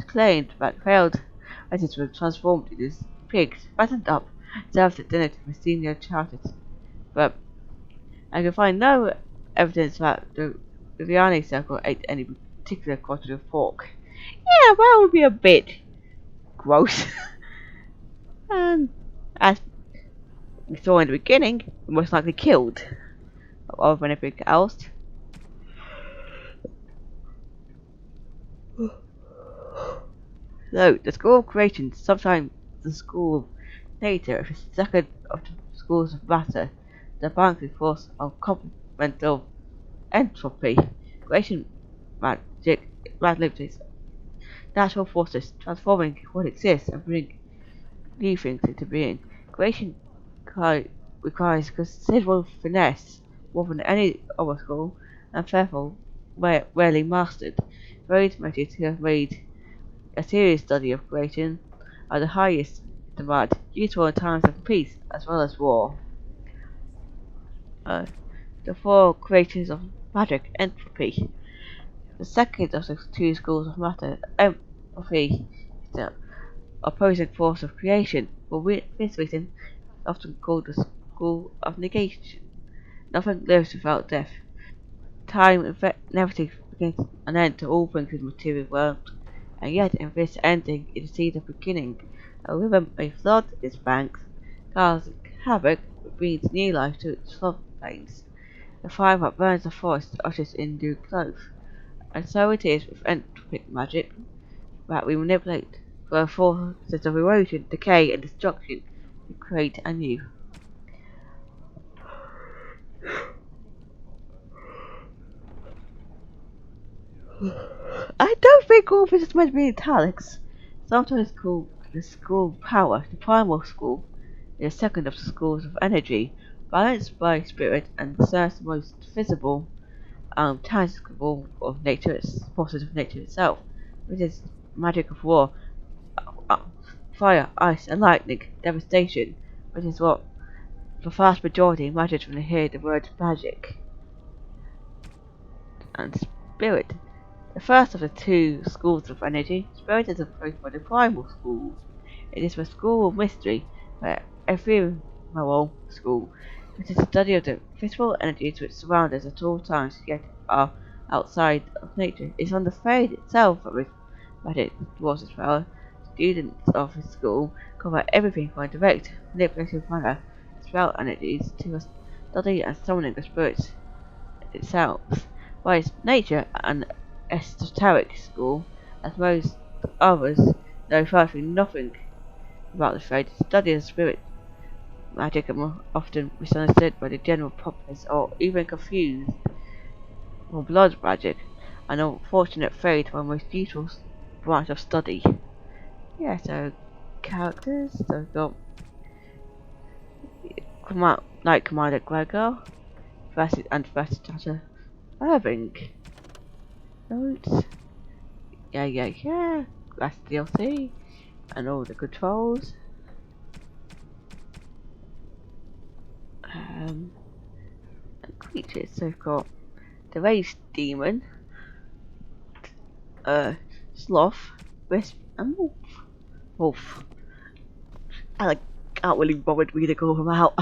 Speaker 1: claimed that failed agents were transformed into pigs, fattened up, served at dinner to the senior charters. But I can find no evidence that the Riviani Circle ate any particular quantity of pork. Yeah, that would be a bit gross. And as we saw in the beginning, most likely killed, rather than anything else. So, the School of Creation, sometimes the School of Nature, is the second of the schools of matter, the balancing force of complement of entropy. Creation magic manipulates natural forces, transforming what exists and bringing new things into being. Creation requires considerable finesse, more than any other school, and therefore rarely mastered. Those methods who have made a serious study of creation are the highest demand, useful in times of peace as well as war. Uh, the four creations of magic entropy. The second of the two schools of matter, entropy, is the opposing force of creation. For this reason, often called the school of negation. Nothing lives without death. Time inevitably begins an end to all things in the material world, and yet in this ending it is seen the beginning. A river may flood its banks, causing havoc, but brings new life to its floodplains. The fire that burns the forest ushers in new growth, and so it is with entropic magic that we manipulate the forces of erosion, decay, and destruction to create anew. I don't think all this is meant to be italics. Sometimes called the school of power, the primal school, is the second of the schools of energy, balanced by spirit and serves the most visible, tangible of nature's forces of nature itself, which is magic of war, uh, fire, ice, and lightning, devastation, which is what the vast majority imagine when they hear the word magic, and spirit. The first of the two schools of energy, spirit is approached by the primal school. It is the school of mystery, the ephemeral school, which is the study of the physical energies which surround us at all times yet are outside of nature. It is on the fade itself that it draws its power. Students of this school cover everything from a direct, manipulative manner, spell energies, to a study and summoning the spirits itself. By its nature, an esoteric school, as most others know virtually nothing about the fate. Study of spirit magic are often misunderstood by the general populace or even confused for blood magic, an unfortunate fate for a most useful branch of study. Yeah, so characters, so we've got like Commander Gregor versus Tata Irving. Notes. Yeah. That's DLC. And all the controls. And creatures. So we've got the race demon, sloth, wisp, and wolf. Wolf. I can't really bother me to call them out.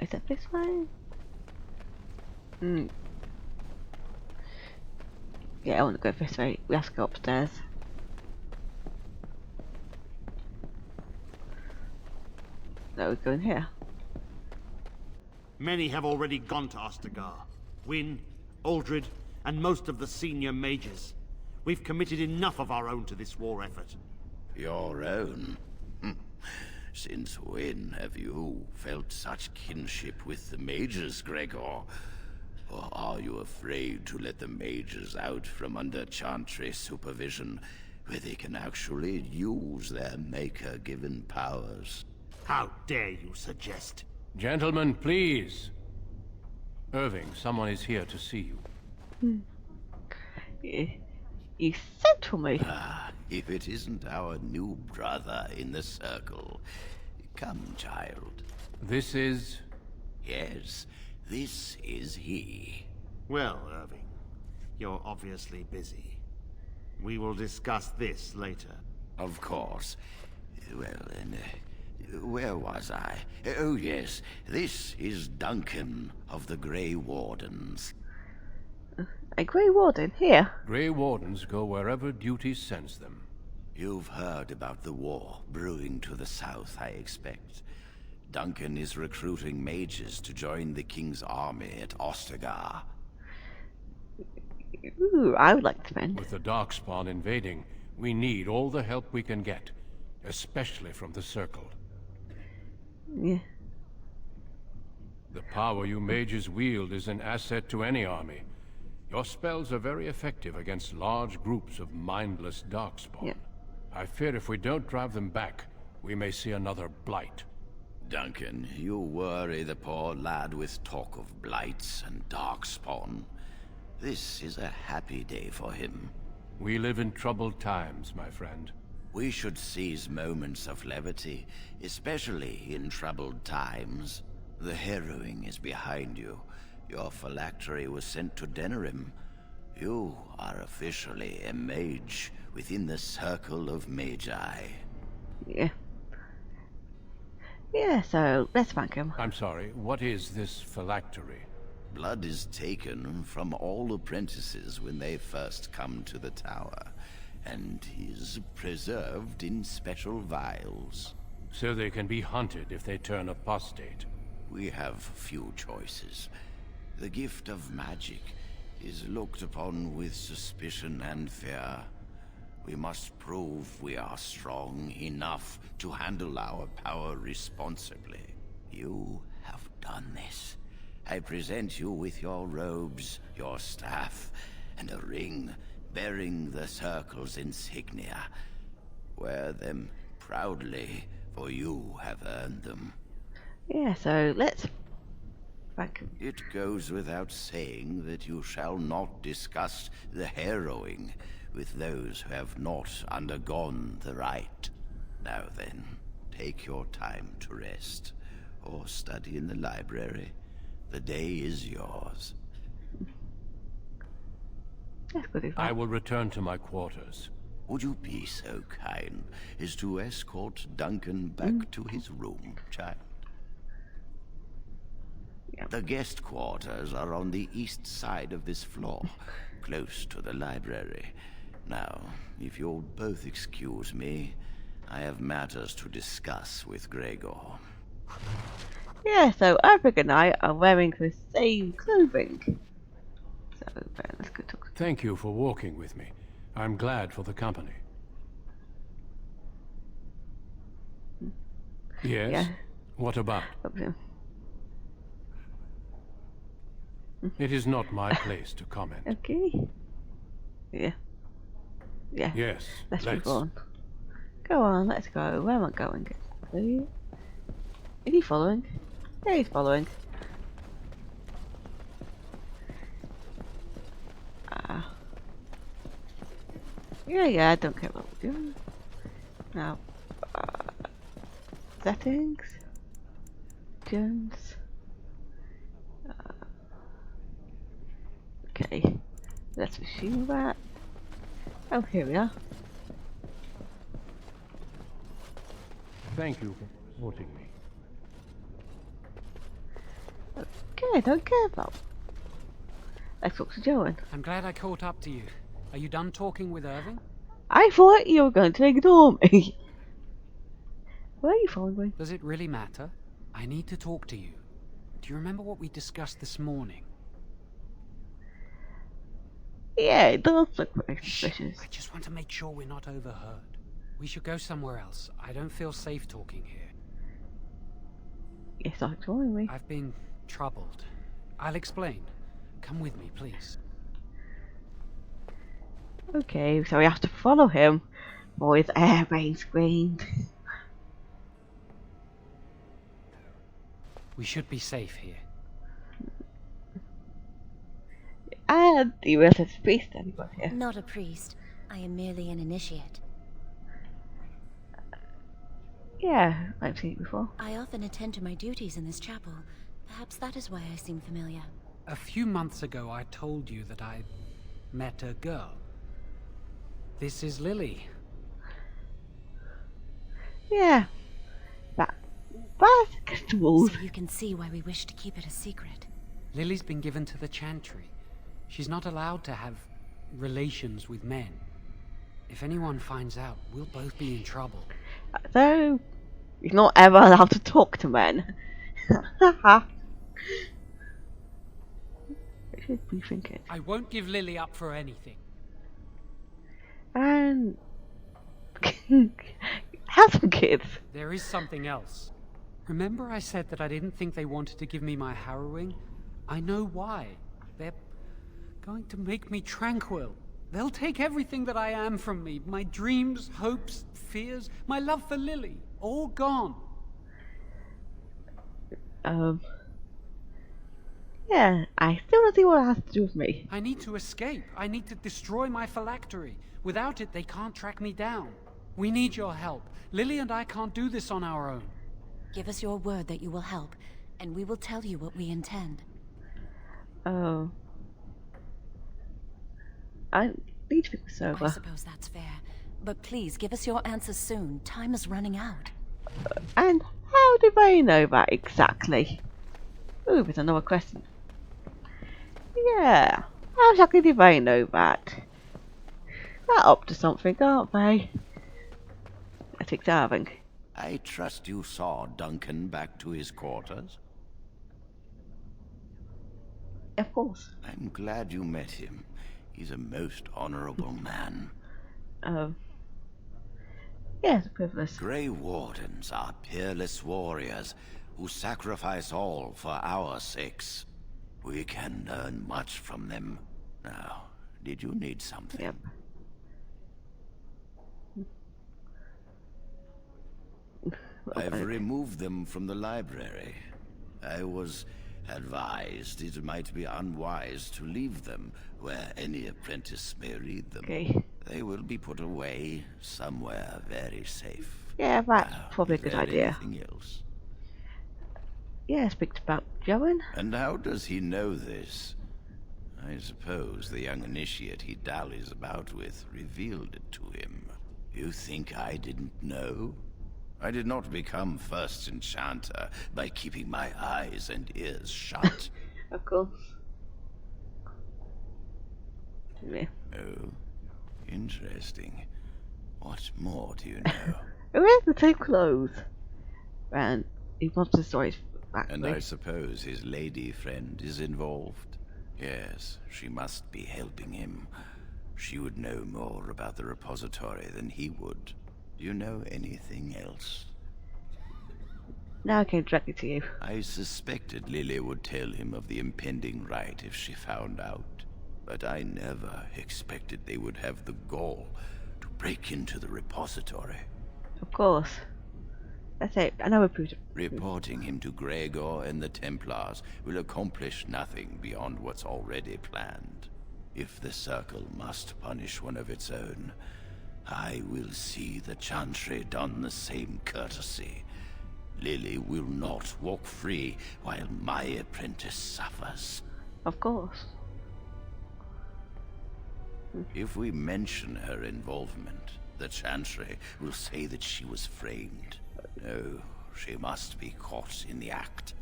Speaker 1: Is that this way? Yeah, I want to go this way. We have to go upstairs. No, we're going here.
Speaker 3: Many have already gone to Ostagar. Wynne, Aldred, and most of the senior mages. We've committed enough of our own to this war effort.
Speaker 4: Your own? Since when have you felt such kinship with the mages, Gregor? Or are you afraid to let the mages out from under Chantry supervision, where they can actually use their Maker-given powers?
Speaker 3: How dare you suggest?
Speaker 2: Gentlemen, please. Irving, someone is here to see you.
Speaker 1: You sent for me.
Speaker 4: Ah, if it isn't our new brother in the circle. Come, child.
Speaker 2: This is...
Speaker 4: Yes, this is he.
Speaker 3: Well, Irving, you're obviously busy. We will discuss this later.
Speaker 4: Of course. Well, then, where was I? Oh, yes, this is Duncan of the Grey Wardens.
Speaker 1: A Grey Warden here?
Speaker 2: Grey Wardens go wherever duty sends them.
Speaker 4: You've heard about the war brewing to the south, I expect. Duncan is recruiting mages to join the King's army at Ostagar.
Speaker 1: Ooh, I would like to defend.
Speaker 2: With the Darkspawn invading, we need all the help we can get, especially from the Circle.
Speaker 1: Yeah.
Speaker 2: The power you mages wield is an asset to any army. Your spells are very effective against large groups of mindless Darkspawn.
Speaker 1: Yeah.
Speaker 2: I fear if we don't drive them back, we may see another blight.
Speaker 4: Duncan, you worry the poor lad with talk of blights and Darkspawn. This is a happy day for him.
Speaker 2: We live in troubled times, my friend.
Speaker 4: We should seize moments of levity, especially in troubled times. The Harrowing is behind you. Your phylactery was sent to Denerim. You are officially a mage within the circle of magi.
Speaker 1: Yeah. Yeah, so let's thank him.
Speaker 2: I'm sorry, what is this phylactery?
Speaker 4: Blood is taken from all apprentices when they first come to the tower, and is preserved in special vials.
Speaker 2: So they can be hunted if they turn apostate.
Speaker 4: We have few choices. The gift of magic is looked upon with suspicion and fear. We must prove we are strong enough to handle our power responsibly. You have done this. I present you with your robes, your staff, and a ring bearing the Circle's insignia. Wear them proudly, for you have earned them.
Speaker 1: Yeah, so let's thank him.
Speaker 4: It goes without saying that you shall not discuss the harrowing with those who have not undergone the rite. Now then, take your time to rest, or study in the library. The day is yours.
Speaker 1: That's good advice.
Speaker 2: I will return to my quarters.
Speaker 4: Would you be so kind as to escort Duncan back to his room, child?
Speaker 1: Yeah.
Speaker 4: The guest quarters are on the east side of this floor, close to the library. Now, if you'll both excuse me, I have matters to discuss with Gregor.
Speaker 1: Yeah, so Eric and I are wearing the same clothing. So, let's go talk.
Speaker 2: Thank you for walking with me. I'm glad for the company. Yes?
Speaker 1: Yeah.
Speaker 2: What about?
Speaker 1: Okay.
Speaker 2: It is not my place to comment.
Speaker 1: Okay. Yeah. Yeah.
Speaker 2: Yes,
Speaker 1: Let's move on. Go on, let's go. Where am I going? Is he following? Yeah, he's following. Yeah, I don't care what we're doing. Now, settings, Jones. Okay, let's assume that. Oh, here we are.
Speaker 2: Thank you for supporting me.
Speaker 1: Okay, I don't care about. Let's talk to Joan.
Speaker 5: I'm glad I caught up to you. Are you done talking with Irving?
Speaker 1: I thought you were going to ignore me. Where are you following me?
Speaker 5: Does it really matter? I need to talk to you. Do you remember what we discussed this morning?
Speaker 1: Yeah, it does look very suspicious.
Speaker 5: I just want to make sure we're not overheard. We should go somewhere else. I don't feel safe talking here.
Speaker 1: Yes, I'm following me.
Speaker 5: I've been troubled. I'll explain. Come with me, please.
Speaker 1: Okay, so we have to follow him, or his air being screened.
Speaker 5: We should be safe here.
Speaker 1: And he was a priest anybody here.
Speaker 17: Not a priest. I am merely an initiate.
Speaker 1: Yeah, I've seen it before.
Speaker 17: I often attend to my duties in this chapel. Perhaps that is why I seem familiar.
Speaker 5: A few months ago, I told you that I met a girl. This is Lily.
Speaker 1: Yeah. That's against the rules.
Speaker 17: So you can see why we wish to keep it a secret.
Speaker 5: Lily's been given to the Chantry. She's not allowed to have relations with men. If anyone finds out, we'll both be in trouble.
Speaker 1: So, he's not ever allowed to talk to men. What should we think it?
Speaker 5: I won't give Lily up for anything.
Speaker 1: And have some kids.
Speaker 5: There is something else. Remember I said that I didn't think they wanted to give me my harrowing? I know why. They're going to make me tranquil. They'll take everything that I am from me. My dreams, hopes, fears, my love for Lily. All gone.
Speaker 1: Yeah, I still don't see what it has to do with me.
Speaker 5: I need to escape. I need to destroy my phylactery. Without it, they can't track me down. We need your help. Lily and I can't do this on our own.
Speaker 17: Give us your word that you will help, and we will tell you what we intend.
Speaker 1: Oh. I need to be sober.
Speaker 17: I suppose that's fair. But please, give us your answers soon. Time is running out.
Speaker 1: And how do they know that exactly? Ooh, there's another question. Yeah, how exactly do they know that? They're up to something, aren't they? I think they're having.
Speaker 4: I trust you saw Duncan back to his quarters?
Speaker 1: Of course.
Speaker 4: I'm glad you met him. He's a most honorable man.
Speaker 1: Yes, privilege.
Speaker 4: Grey Wardens are peerless warriors who sacrifice all for our sakes. We can learn much from them. Now, did you need something?
Speaker 1: Yep.
Speaker 4: I've removed them from the library. I was advised it might be unwise to leave them where any apprentice may read them.
Speaker 1: Okay.
Speaker 4: They will be put away somewhere very safe.
Speaker 1: Yeah, that's probably a good idea.
Speaker 4: Anything else?
Speaker 1: Yeah, speak about Joan.
Speaker 4: And how does he know this? I suppose the young initiate he dallies about with revealed it to him. You think I didn't know? I did not become first enchanter by keeping my eyes and ears shut.
Speaker 1: Of course. Yeah.
Speaker 4: Oh, interesting. What more do you know?
Speaker 1: Where's the same clothes? And he wants the stories back.
Speaker 4: And I suppose his lady friend is involved? Yes, she must be helping him. She would know more about the repository than he would. Do you know anything else?
Speaker 1: Now I came directly to you.
Speaker 4: I suspected Lily would tell him of the impending rite if she found out. But I never expected they would have the gall to break into the repository.
Speaker 1: Of course. That's it. I know we proved it.
Speaker 4: Reporting him to Gregor and the Templars will accomplish nothing beyond what's already planned. If the Circle must punish one of its own, I will see the Chantry done the same courtesy. Lily will not walk free while my apprentice suffers.
Speaker 1: Of course.
Speaker 4: If we mention her involvement, the Chantry will say that she was framed. No, she must be caught in the act.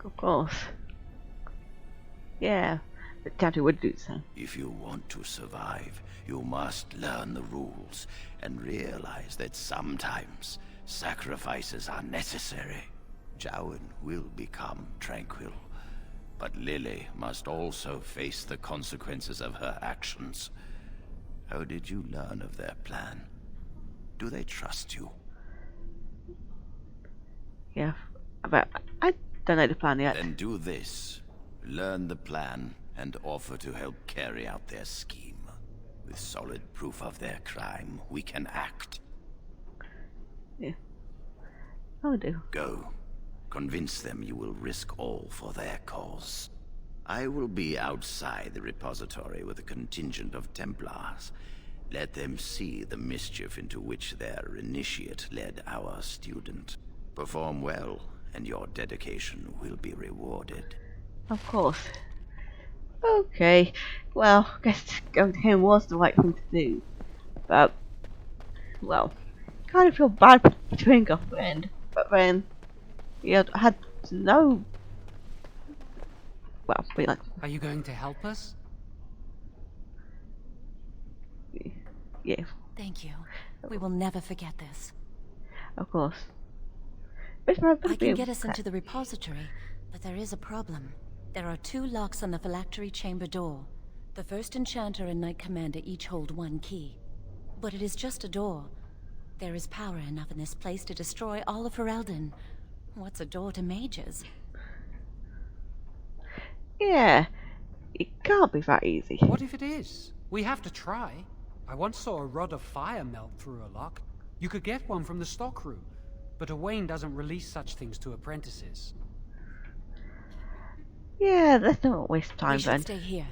Speaker 1: Of course. Yeah, the Chantry would do so.
Speaker 4: If you want to survive, you must learn the rules and realize that sometimes sacrifices are necessary. Jowan will become tranquil, but Lily must also face the consequences of her actions. How did you learn of their plan? Do they trust you?
Speaker 1: Yeah, but I don't know the plan yet.
Speaker 4: Then do this. Learn the plan and offer to help carry out their scheme. With solid proof of their crime, we can act.
Speaker 1: Yeah. I'll do.
Speaker 4: Go. Convince them you will risk all for their cause. I will be outside the repository with a contingent of Templars. Let them see the mischief into which their initiate led our student. Perform well, and your dedication will be rewarded.
Speaker 1: Of course. Okay. Well, I guess going to him was the right thing to do. But, well, kind of feel bad for betraying a friend. But then, I had to know. Well, be like.
Speaker 5: Are you going to help us?
Speaker 1: Yeah.
Speaker 17: Thank you. We will never forget this.
Speaker 1: Of course.
Speaker 17: I can get us into the repository, but there is a problem. There are 2 locks on the phylactery chamber door. The first enchanter and knight commander each hold 1 key. But it is just a door. There is power enough in this place to destroy all of Ferelden. What's a door to mages?
Speaker 1: Yeah. It can't be that easy.
Speaker 5: What if it is? We have to try. I once saw a rod of fire melt through a lock. You could get one from the stockroom, but Owain doesn't release such things to apprentices.
Speaker 1: Yeah, let's not waste time
Speaker 17: we should
Speaker 1: then.
Speaker 17: stay here.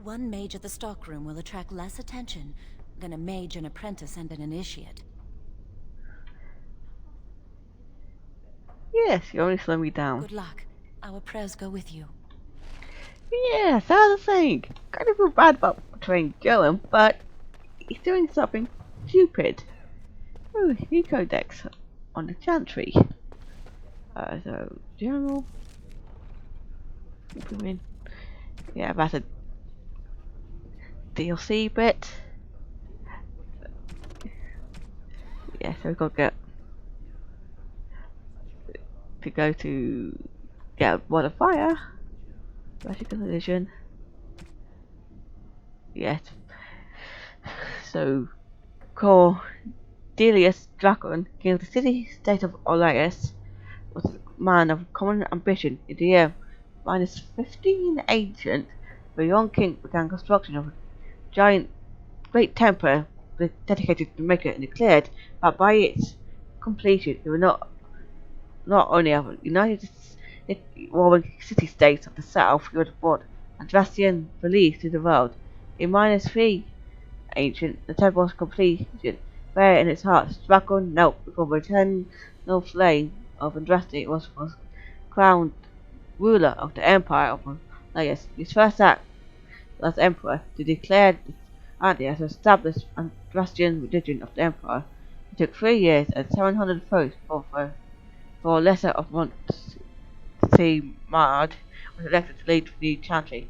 Speaker 17: 1 mage at the stockroom will attract less attention than a mage, an apprentice, and an initiate.
Speaker 1: Yes, you only slow me down.
Speaker 17: Good luck. Our prayers go with you.
Speaker 1: Yes, that's the thing. Kind of feel bad about betraying Joan, but he's doing something stupid. Oh, new codex on the chantry. So, general. Yeah, that's a DLC bit. Yeah, so we've got to get to go to get Word of Fire. Magical Edition. Yes. So, Cordelius Dragon, king of the city-state of Olaus, was a man of common ambition. In the year -15 ancient, the young king began construction of a giant great temple dedicated to Maker and declared that by its completion it would not only have united warring city-states of the south, it would have brought Andrastian belief to the world. In -3 ancient, the temple's completion, where in its heart Stragon knelt before the eternal flame of Andraste was crowned ruler of the empire of Laius. His first act as emperor to declare the idea to establish Andrastian religion of the empire. It took 3 years and 700 votes for lesser of Montemard was elected to lead the new chantry.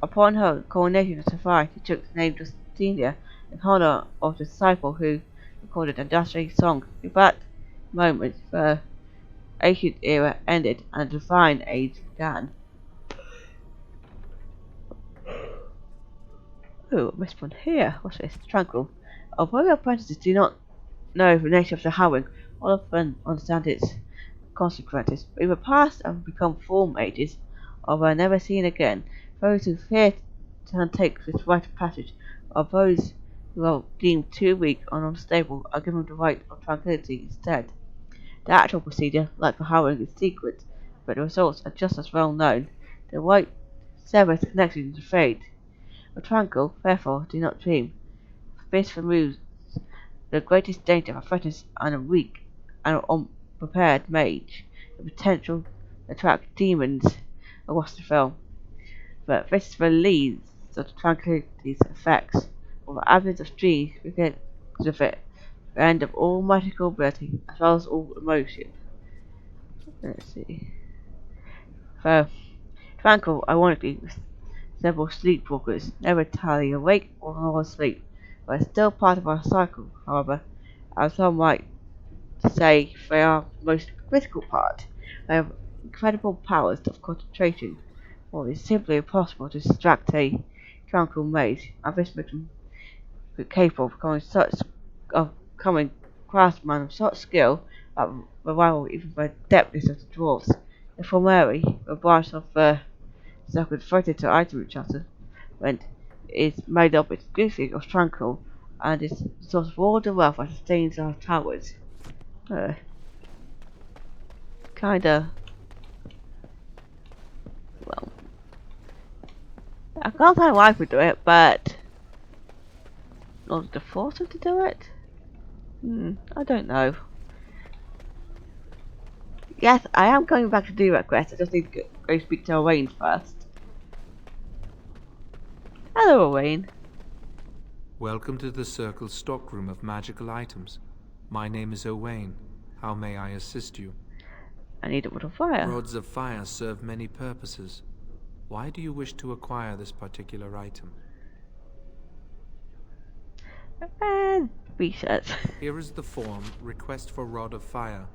Speaker 1: Upon her coronation of Sophia, she took the name Justinia in honor of the disciple who recorded Andraste's song. In that moment, the ancient era ended and a divine age began. Oh, I missed one here. What's this? Tranquil. Although apprentices do not know the nature of the Harrowing, all of them understand its consequences. But either pass and become full mages, or are never seen again. Those who fear to undertake this rite of passage, or those who are deemed too weak or unstable, are given the right of tranquility instead. The actual procedure, like the Harrowing, is secret, but the results are just as well known. The rite severs the connection to fate. But tranquil, therefore, do not dream. This removes the greatest danger of threatens and a weak and unprepared mage, the potential to attract demons across the film. But this relieves the tranquility's effects, with the absence of dreams because of it, the end of all magical ability as well as all emotion. Let's see. So, tranquil, ironically, with several sleepwalkers, never entirely awake or nor asleep, but still part of our cycle, however, as some might say they are the most critical part. They have incredible powers of concentration, or it is simply impossible to distract a tranquil mage, and this makes them capable of becoming craftsmen of such skill that rival even the depthness of the dwarves. The Formeri, the branch of the so converted to item charter went is made up exclusively of tranquil and is the source of all the wealth that sustains our towers. Kinda. Well, I can't tell why I would do it, but not to force him to do it. I don't know. Yes, I am going back to do that quest. I just need to go speak to Owain first. Hello, Owain.
Speaker 18: Welcome to the Circle's stockroom of magical items. My name is Owain. How may I assist you?
Speaker 1: I need a rod of fire.
Speaker 18: Rods of fire serve many purposes. Why do you wish to acquire this particular item?
Speaker 1: Research.
Speaker 18: Here is the form, Request for Rod of Fire.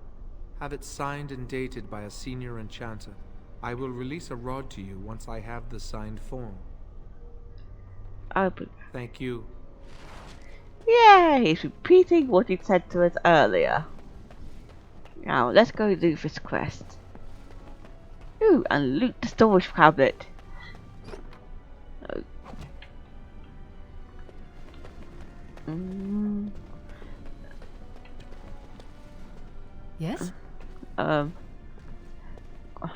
Speaker 18: Have it signed and dated by a senior enchanter. I will release a rod to you once I have the signed form. Thank you.
Speaker 1: Yeah, he's repeating what he said to us earlier. Now, let's go do this quest. Ooh, and loot the storage cabinet.
Speaker 16: Yes?
Speaker 1: I'll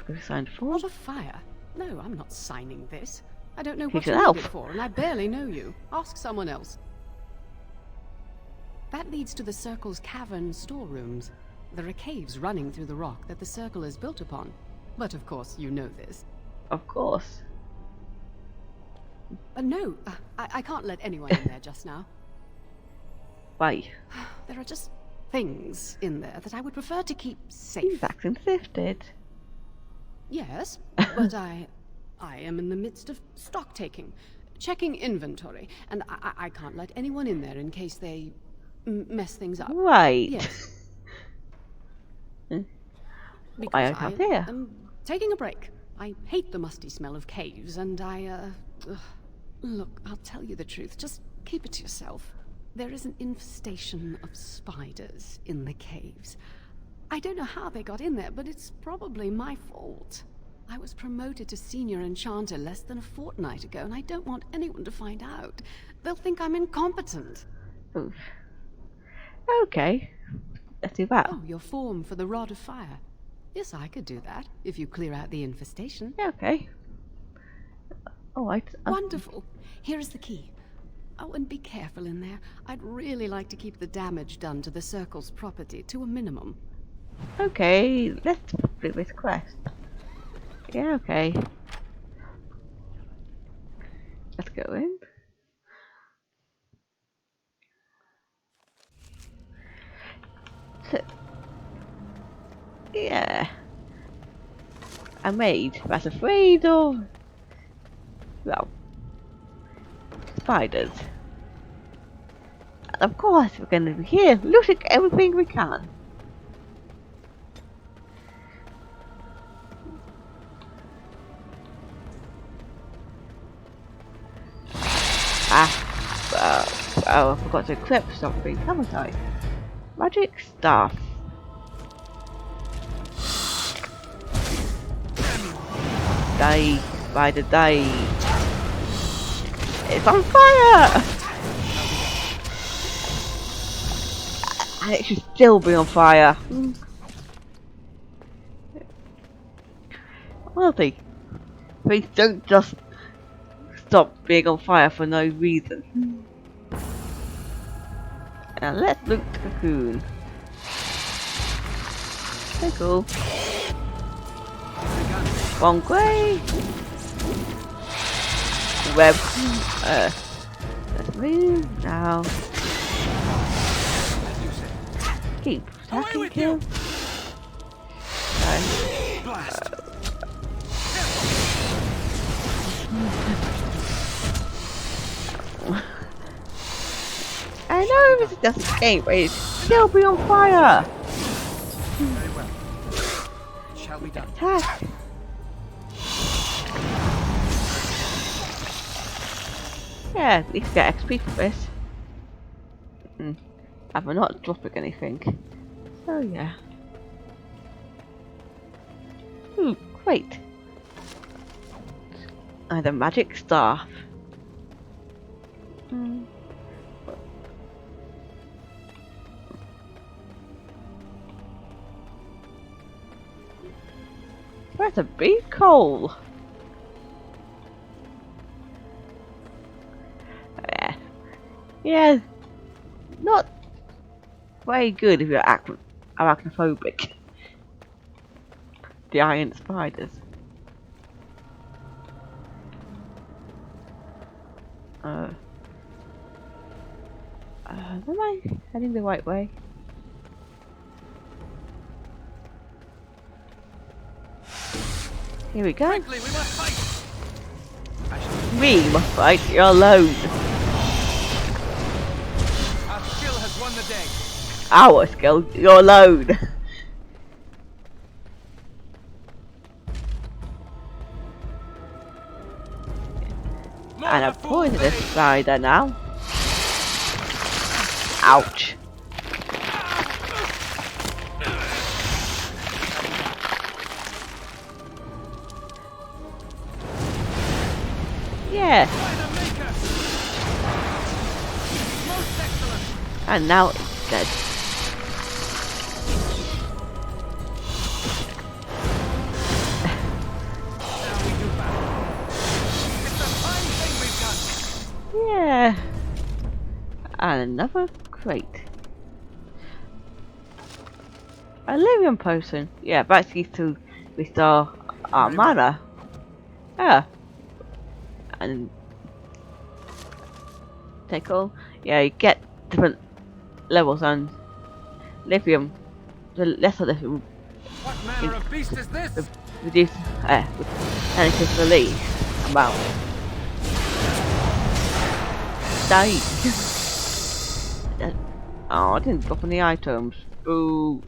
Speaker 1: go sign form.
Speaker 16: What a fire. No, I'm not signing this. I don't know
Speaker 1: He's
Speaker 16: what
Speaker 1: an
Speaker 16: you need
Speaker 1: elf.
Speaker 16: it for, and I barely know you. Ask someone else. That leads to the Circle's cavern storerooms. There are caves running through the rock that the Circle is built upon. But of course, you know this.
Speaker 1: Of course.
Speaker 16: No, I can't let anyone in there just now.
Speaker 1: Why?
Speaker 16: There are just things in there that I would prefer to keep safe.
Speaker 1: He's acting sifted.
Speaker 16: Yes, but I am in the midst of stock taking, checking inventory, and I can't let anyone in there in case they mess things up.
Speaker 1: Right.
Speaker 16: Yes.
Speaker 1: Why are you here?
Speaker 16: I'm taking a break. I hate the musty smell of caves, and look, I'll tell you the truth. Just keep it to yourself. There is an infestation of spiders in the caves. I don't know how they got in there, but it's probably my fault. I was promoted to senior enchanter less than a fortnight ago, and I don't want anyone to find out. They'll think I'm incompetent.
Speaker 1: Oof. Okay. Let's do that.
Speaker 16: Oh, your form for the Rod of Fire. Yes, I could do that, if you clear out the infestation.
Speaker 1: Yeah, okay. Alright.
Speaker 16: Wonderful. Here is the key. Oh, and be careful in there. I'd really like to keep the damage done to the Circle's property to a minimum.
Speaker 1: Okay, let's do this quest. Yeah, okay. Let's go in. So, yeah. A maid that's afraid of, well, spiders. And of course we're going to be here looting everything we can. Oh, I forgot to equip something, haven't I? Magic staff. Die, spider, die. It's on fire! And it should still be on fire. Honestly, please don't just stop being on fire for no reason. Now let's loot the cocoon. Okay, cool. Wrong way. Web. Let's move now. Keep attacking him. I know this is just a game, but it's still be on fire.
Speaker 19: Very well. It shall be done.
Speaker 1: Attack. Yeah, at least get XP for this. And we're not dropping anything. So yeah. Ooh, great. And a magic staff. Where's a big coal? Yeah, not very good if you're arachnophobic. Giant spiders. Am I heading the right way? Here we go.
Speaker 13: Quickly, we must fight.
Speaker 1: We must fight. You're alone.
Speaker 13: Our skill has won the day.
Speaker 1: Our skill. You're alone. And a poisonous spider now. Ouch. Yeah. And now it's dead. Yeah. And another crate. A lyrium potion. Yeah, that's used to restore our mana. Yeah. And take all. Yeah, you get different levels on lithium. The lesser lithium.
Speaker 13: What manner of beast is this?
Speaker 1: Reduce and it's release amount. Die. Oh, I didn't drop any items. Ooh.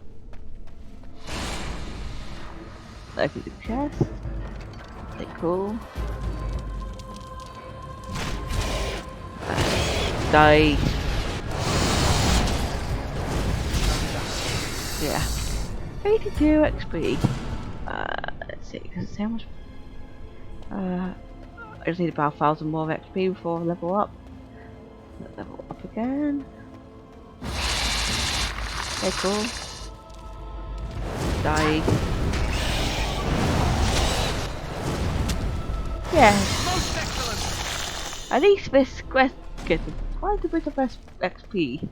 Speaker 1: Open the chest. Okay, cool. Die. Yeah. 82 XP. Let's see, because how much? I just need about 1,000 more XP before I level up. Level up again. Okay, cool. Die. Yeah. At least this quest gets quite a bit of XP.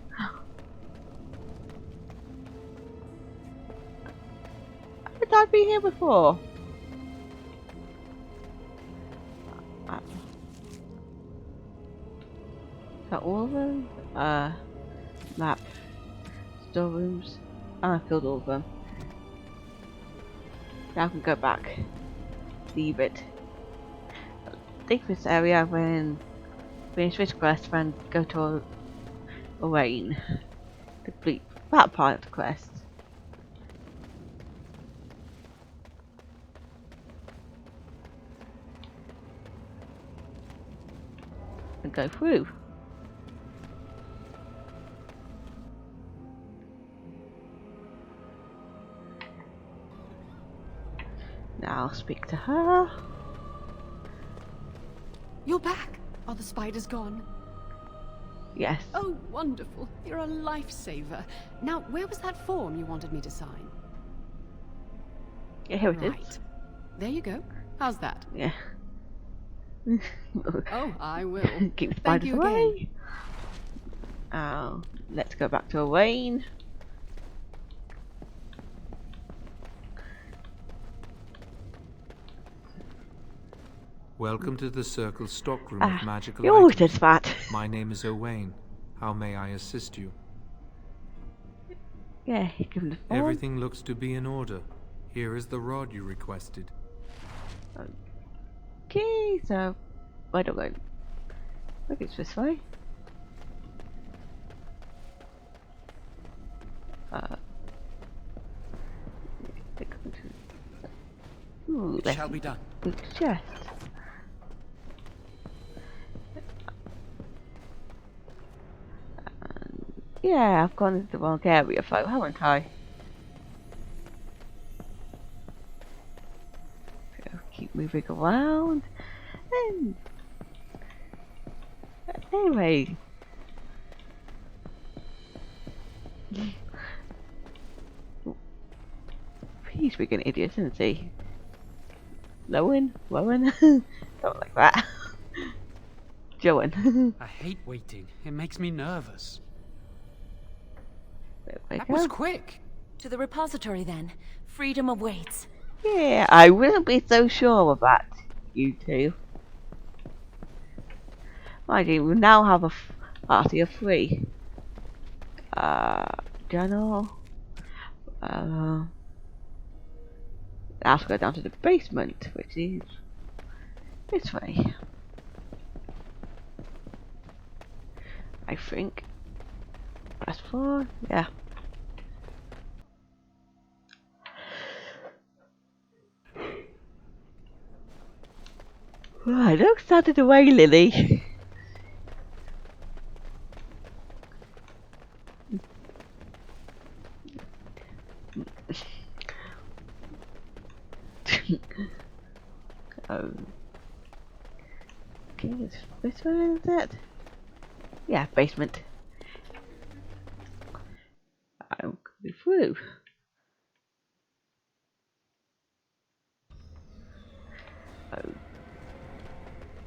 Speaker 1: Haven't I been here before? Is that all of them? Map. Storerooms. I killed all of them. Now I can go back. Leave it. Leave this area when finish this quest and go to Harrowing. Complete that part of the quest. And go through. Now I'll speak to her.
Speaker 16: You're back. Are the spiders gone?
Speaker 1: Yes.
Speaker 16: Oh, wonderful. You're a lifesaver. Now, where was that form you wanted me to sign?
Speaker 1: Yeah, here it is.
Speaker 16: Right. There you go. How's that?
Speaker 1: Yeah.
Speaker 16: Oh, I will.
Speaker 1: Keep the
Speaker 16: Thank
Speaker 1: spiders
Speaker 16: you
Speaker 1: away.
Speaker 16: again.
Speaker 1: Let's go back to Harrowing.
Speaker 18: Welcome to the Circle stockroom of magical
Speaker 1: you always
Speaker 18: items.
Speaker 1: did that.
Speaker 18: My name is Owain. How may I assist you?
Speaker 1: Yeah, give him the form.
Speaker 18: Everything looks to be in order. Here is the rod you requested.
Speaker 1: Okay, so where do I go? I think it's this way. Ooh,
Speaker 19: It shall be done.
Speaker 1: Chest. Yeah, I've gone into the wrong area, though, haven't I? Keep moving around. Anyway. He's freaking idiot, isn't he? Lowen? Don't like that. Joan.
Speaker 5: I hate waiting. It makes me nervous.
Speaker 1: That
Speaker 5: was quick.
Speaker 17: To the repository then. Freedom awaits.
Speaker 1: Yeah, I wouldn't be so sure of that, you two. Mind you, we now have a party of 3. General. Let's go down to the basement, which is this way. I think. Press 4, yeah. Right, don't start it away, Lily. Okay, this way, is it? Yeah, basement. I'm going through.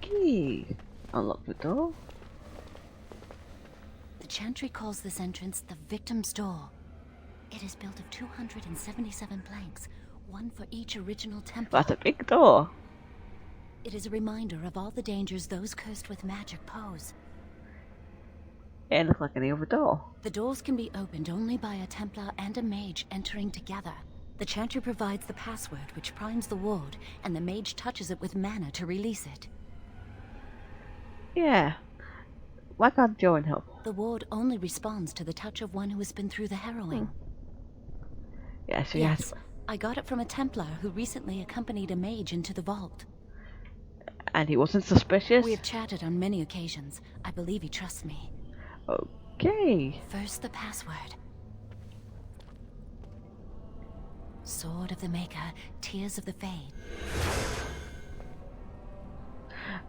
Speaker 1: Okay, unlock the door.
Speaker 17: The Chantry calls this entrance the Victim's Door. It is built of 277 planks, one for each original temple.
Speaker 1: That's a big door.
Speaker 17: It is a reminder of all the dangers those cursed with magic pose.
Speaker 1: It looks like any other door.
Speaker 17: The doors can be opened only by a Templar and a mage entering together. The Chantry provides the password which primes the ward, and the mage touches it with mana to release it.
Speaker 1: Yeah. Why can't Joan help?
Speaker 17: The ward only responds to the touch of one who has been through the harrowing.
Speaker 1: Yeah, so
Speaker 17: yes,
Speaker 1: yes.
Speaker 17: I got it from a Templar who recently accompanied a mage into the vault.
Speaker 1: And he wasn't suspicious?
Speaker 17: We have chatted on many occasions. I believe he trusts me.
Speaker 1: Okay.
Speaker 17: First, the password. Sword of the Maker, Tears of the Fade.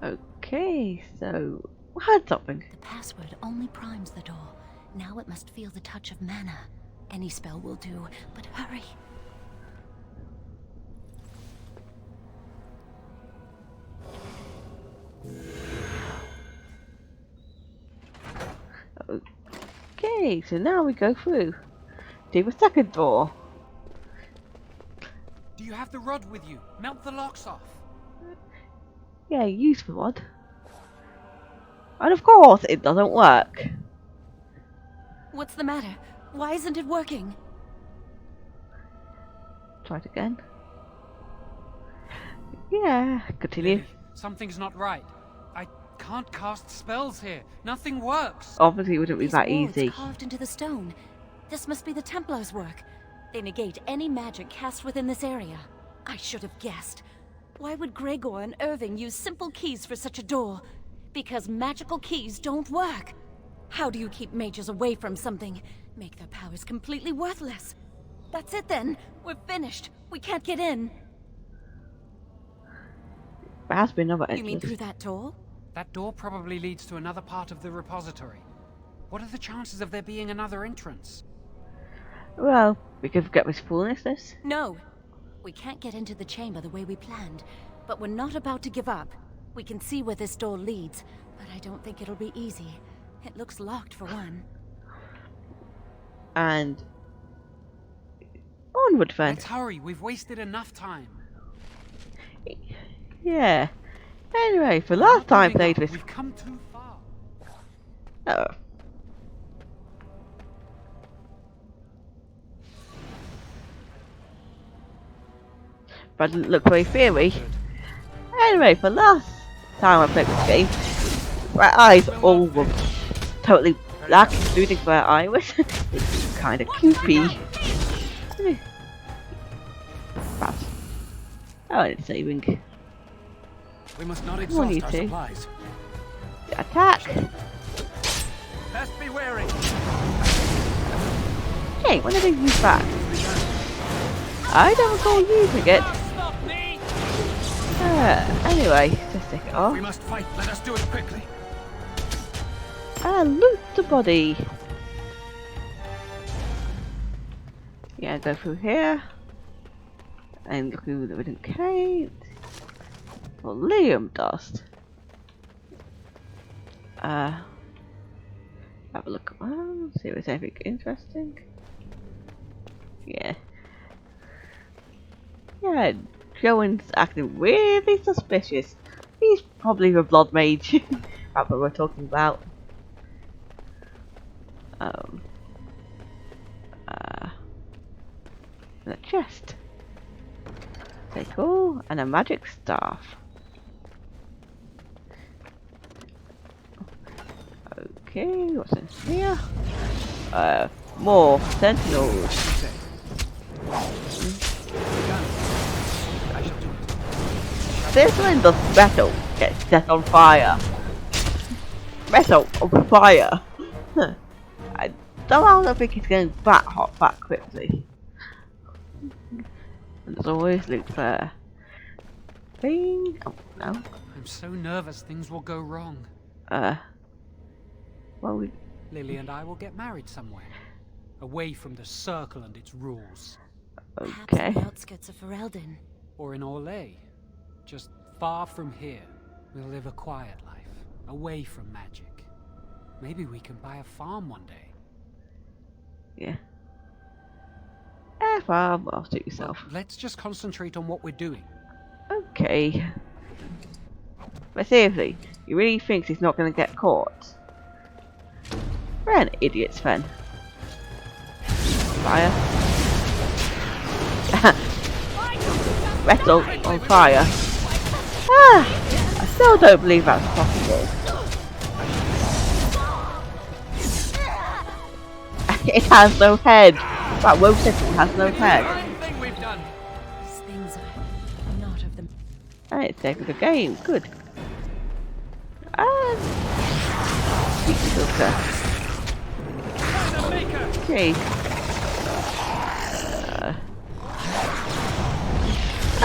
Speaker 1: Okay, so we had something.
Speaker 17: The password only primes the door. Now it must feel the touch of mana. Any spell will do, but hurry.
Speaker 1: Okay, so now we go through to the second door.
Speaker 5: Do you have the rod with you? Melt the locks off.
Speaker 1: Yeah, use the rod. And of course, it doesn't work.
Speaker 17: What's the matter? Why isn't it working?
Speaker 1: Try it again. Yeah, continue.
Speaker 5: Lily, something's not right. I can't cast spells here. Nothing works.
Speaker 1: Obviously, it wouldn't be
Speaker 17: These
Speaker 1: that
Speaker 17: wards
Speaker 1: easy.
Speaker 17: Carved into the stone. This must be the Templars' work. They negate any magic cast within this area. I should have guessed. Why would Gregor and Irving use simple keys for such a door? Because magical keys don't work. How do you keep mages away from something? Make their powers completely worthless. That's it then. We're finished. We can't get in.
Speaker 1: There has been another
Speaker 17: You mean
Speaker 1: entrance.
Speaker 17: through that door?
Speaker 5: That door probably leads to another part of the repository. What are the chances of there being another entrance?
Speaker 1: Well, we could get this foolishness.
Speaker 17: No. We can't get into the chamber the way we planned. But we're not about to give up. We can see where this door leads, but I don't think it'll be easy. It looks locked for one.
Speaker 1: And onward then.
Speaker 5: Let's hurry. We've wasted enough time.
Speaker 1: Yeah. Anyway, for last time I played this.
Speaker 5: We've come too far.
Speaker 1: Oh. But it doesn't look very fiery. Anyway, for last time I played this game, my eyes all were totally black, including where I was. It's kind of creepy. Perhaps. Oh, it's saving.
Speaker 19: We must not
Speaker 1: Come on, you
Speaker 19: exhaust our
Speaker 1: two.
Speaker 19: supplies.
Speaker 1: Attack!
Speaker 19: Best be wary.
Speaker 1: Hey, when did I use that? I don't recall using it. Anyway, just take it Oh.
Speaker 19: We must fight. Let us do it quickly.
Speaker 1: Loot the body. Yeah, go through here. And look through the wooden cave. Liam dust. Have a look around, see if there's anything interesting. Yeah. Yeah, Joan's acting really suspicious. He's probably a blood mage. That's what we're talking about. The chest. Okay, cool. And a magic staff. Okay, what's in here? More sentinels. This one does metal get set on fire. Metal on fire. I don't think it's getting that hot that quickly. And there's always loot there. Thing. Oh no.
Speaker 5: I'm so nervous things will go wrong.
Speaker 1: Well,
Speaker 5: Lily and I will get married somewhere, away from the circle and its rules.
Speaker 17: Perhaps on the outskirts of Ferelden.
Speaker 5: Or in Orlais. Just far from here. We'll live a quiet life, away from magic. Maybe we can buy a farm one day.
Speaker 1: Yeah. Farm, I'll suit yourself.
Speaker 5: Well, let's just concentrate on what we're doing.
Speaker 1: Okay. But seriously, he really thinks he's not going to get caught? We're an idiot, Sven. Fire. Metal on fire. I still don't believe that's possible. It has no head. That woe system has no head.
Speaker 17: These things are not of them.
Speaker 1: And it's saving the game. Good. And okay.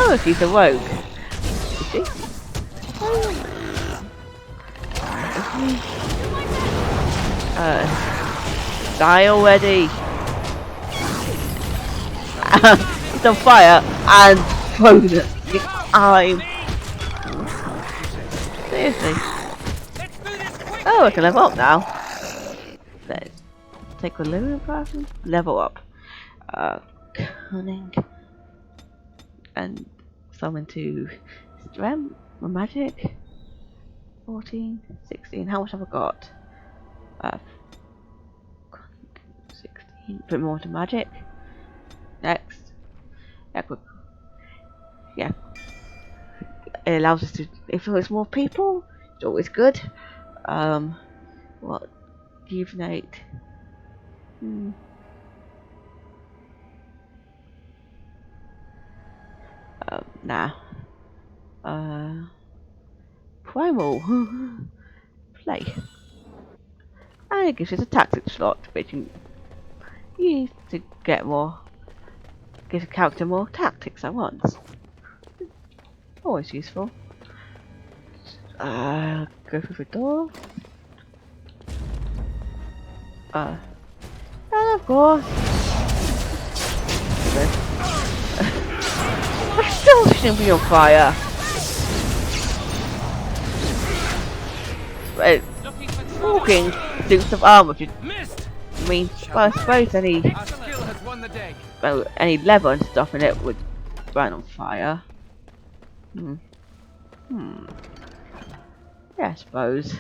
Speaker 1: Oh, she's a rogue. Is she? Die already. It's on fire and frozen. I'm seriously. Oh, I can level up now. Let's take a living person. Level up. Cunning. And summon to strength or magic. 14, 16. How much have I got? 16. Put more to magic. Next. Yeah. It allows us to influence more people. It's always good. What? Rejuvenate. Nah. Primal. Play. And it gives us a tactic slot, which you use to get more. Gives a character more tactics at once. Always useful. Go through the door. And of course. I still shouldn't be on fire. Right. Walking suits of armor. I mean, well, I suppose any leather and stuff in it would burn on fire. Yeah, I suppose.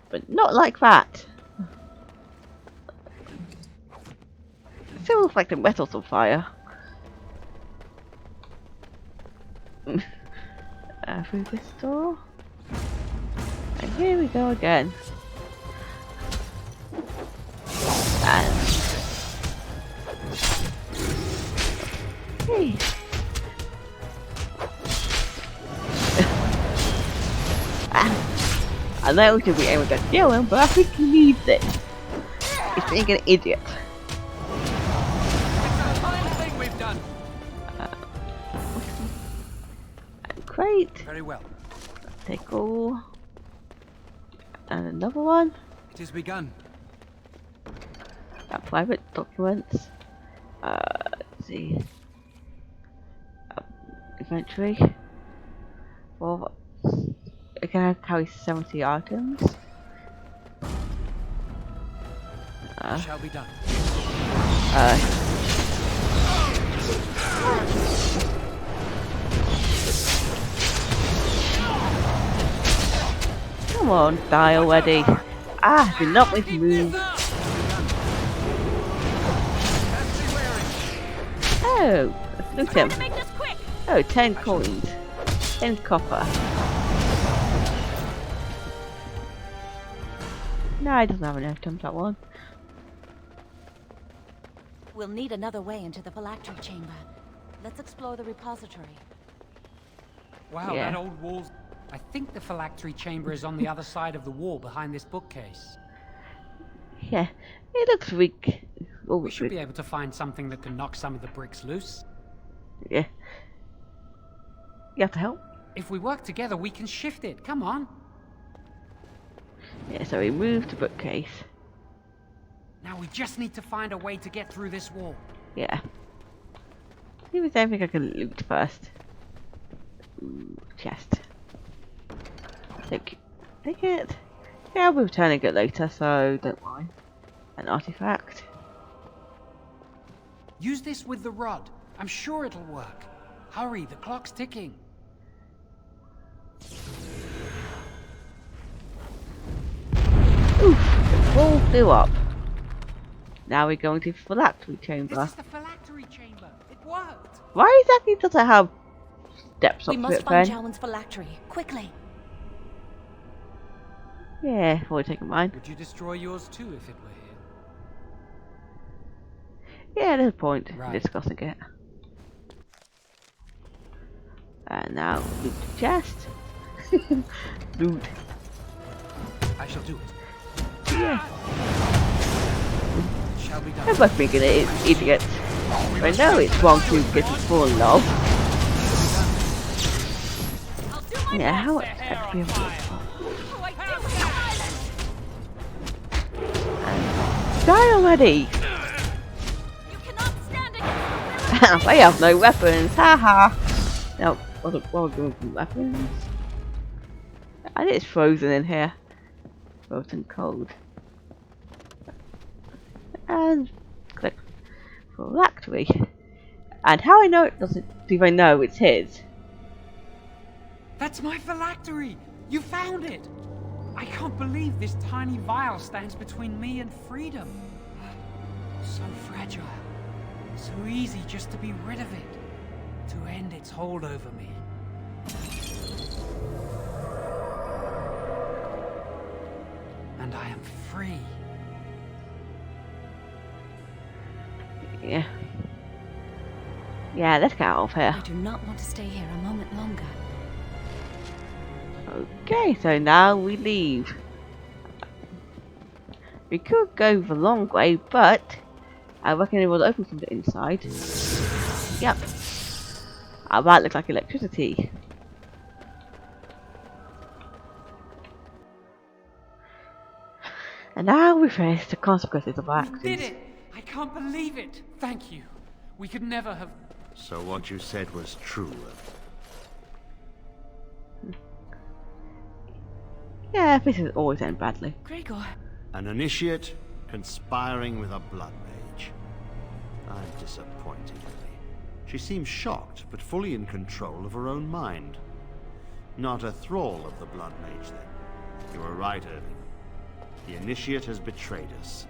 Speaker 1: But not like that. It still looks like the metal's on fire. Through this door. And here we go again. And hey. I know we should be able to kill him, but I think he needs it. He's being an idiot. Great.
Speaker 19: Very well.
Speaker 1: Take all. And another one.
Speaker 19: It has begun.
Speaker 1: Private documents. Let's see. Inventory. Well, it can carry 70 items.
Speaker 19: It shall be done.
Speaker 1: Come on, die already. Ah, did not make me move. Oh, let's loot him. Oh, 10 coins. 10 copper. No, he doesn't have enough times that one.
Speaker 17: We'll need another way into the phylactery chamber. Let's explore the repository.
Speaker 5: Wow, that old wall's... I think the phylactery chamber is on the other side of the wall behind this bookcase.
Speaker 1: Yeah, it looks weak.
Speaker 5: We should be able to find something that can knock some of the bricks loose.
Speaker 1: Yeah. You have to help?
Speaker 5: If we work together, we can shift it. Come on.
Speaker 1: Yeah, so we moved the bookcase.
Speaker 5: Now we just need to find a way to get through this wall.
Speaker 1: Yeah. See if there's anything I can loot first. Ooh, chest. Take it. Yeah, I'll be returning it later, so don't worry. An artifact.
Speaker 5: Use this with the rod. I'm sure it'll work. Hurry, the clock's ticking.
Speaker 1: Oof, the wall blew up. Now we're going to the phylactery chamber.
Speaker 5: This is the phylactery chamber. It worked.
Speaker 1: Why exactly does it have steps up
Speaker 17: We
Speaker 1: to
Speaker 17: must
Speaker 1: it
Speaker 17: find
Speaker 1: then?
Speaker 17: Jowen's phylactery, quickly.
Speaker 1: Yeah, I've already taken mine.
Speaker 5: Would you destroy yours too if it were here?
Speaker 1: Yeah, there's a point in discussing it. And now loot the chest. Loot.
Speaker 19: I shall do it.
Speaker 1: Yeah.
Speaker 19: It shall be done.
Speaker 1: I'm both thinking it is idiots. I know it's wrong to get to fall in love. Yeah, how much XP have we? Die already! I have no weapons, haha! Now, what are we doing with weapons? I think it's frozen in here. Frozen cold. And click phylactery. And how I know it doesn't even know it's his.
Speaker 5: That's my phylactery! You found it! I can't believe this tiny vial stands between me and freedom. So fragile. So easy just to be rid of it. To end its hold over me. And I am free.
Speaker 1: Yeah. Yeah, let's get out of here.
Speaker 17: I do not want to stay here a moment longer.
Speaker 1: Okay, so now we leave. We could go the long way, but I reckon it will open from the inside. Yep. That looks like electricity. And now we face the consequences of our actions.
Speaker 5: We did it! I can't believe it! Thank you. We could never have...
Speaker 3: So what you said was true.
Speaker 1: Yeah, this has always end badly.
Speaker 17: Gregor.
Speaker 3: An initiate conspiring with a blood mage. I'm disappointed, Ellie. She seems shocked, but fully in control of her own mind. Not a thrall of the blood mage, then. You were right, Irving. The initiate has betrayed us.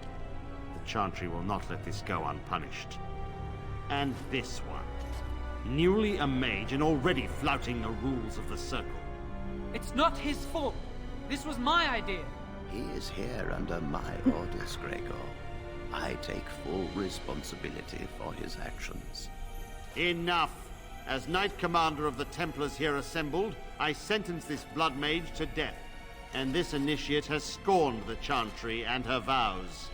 Speaker 3: The Chantry will not let this go unpunished. And this one. Newly a mage and already flouting the rules of the Circle.
Speaker 5: It's not his fault. This was my idea.
Speaker 4: He is here under my orders, Gregor. I take full responsibility for his actions.
Speaker 3: Enough! As Knight Commander of the Templars here assembled, I sentence this blood mage to death. And this initiate has scorned the Chantry and her vows.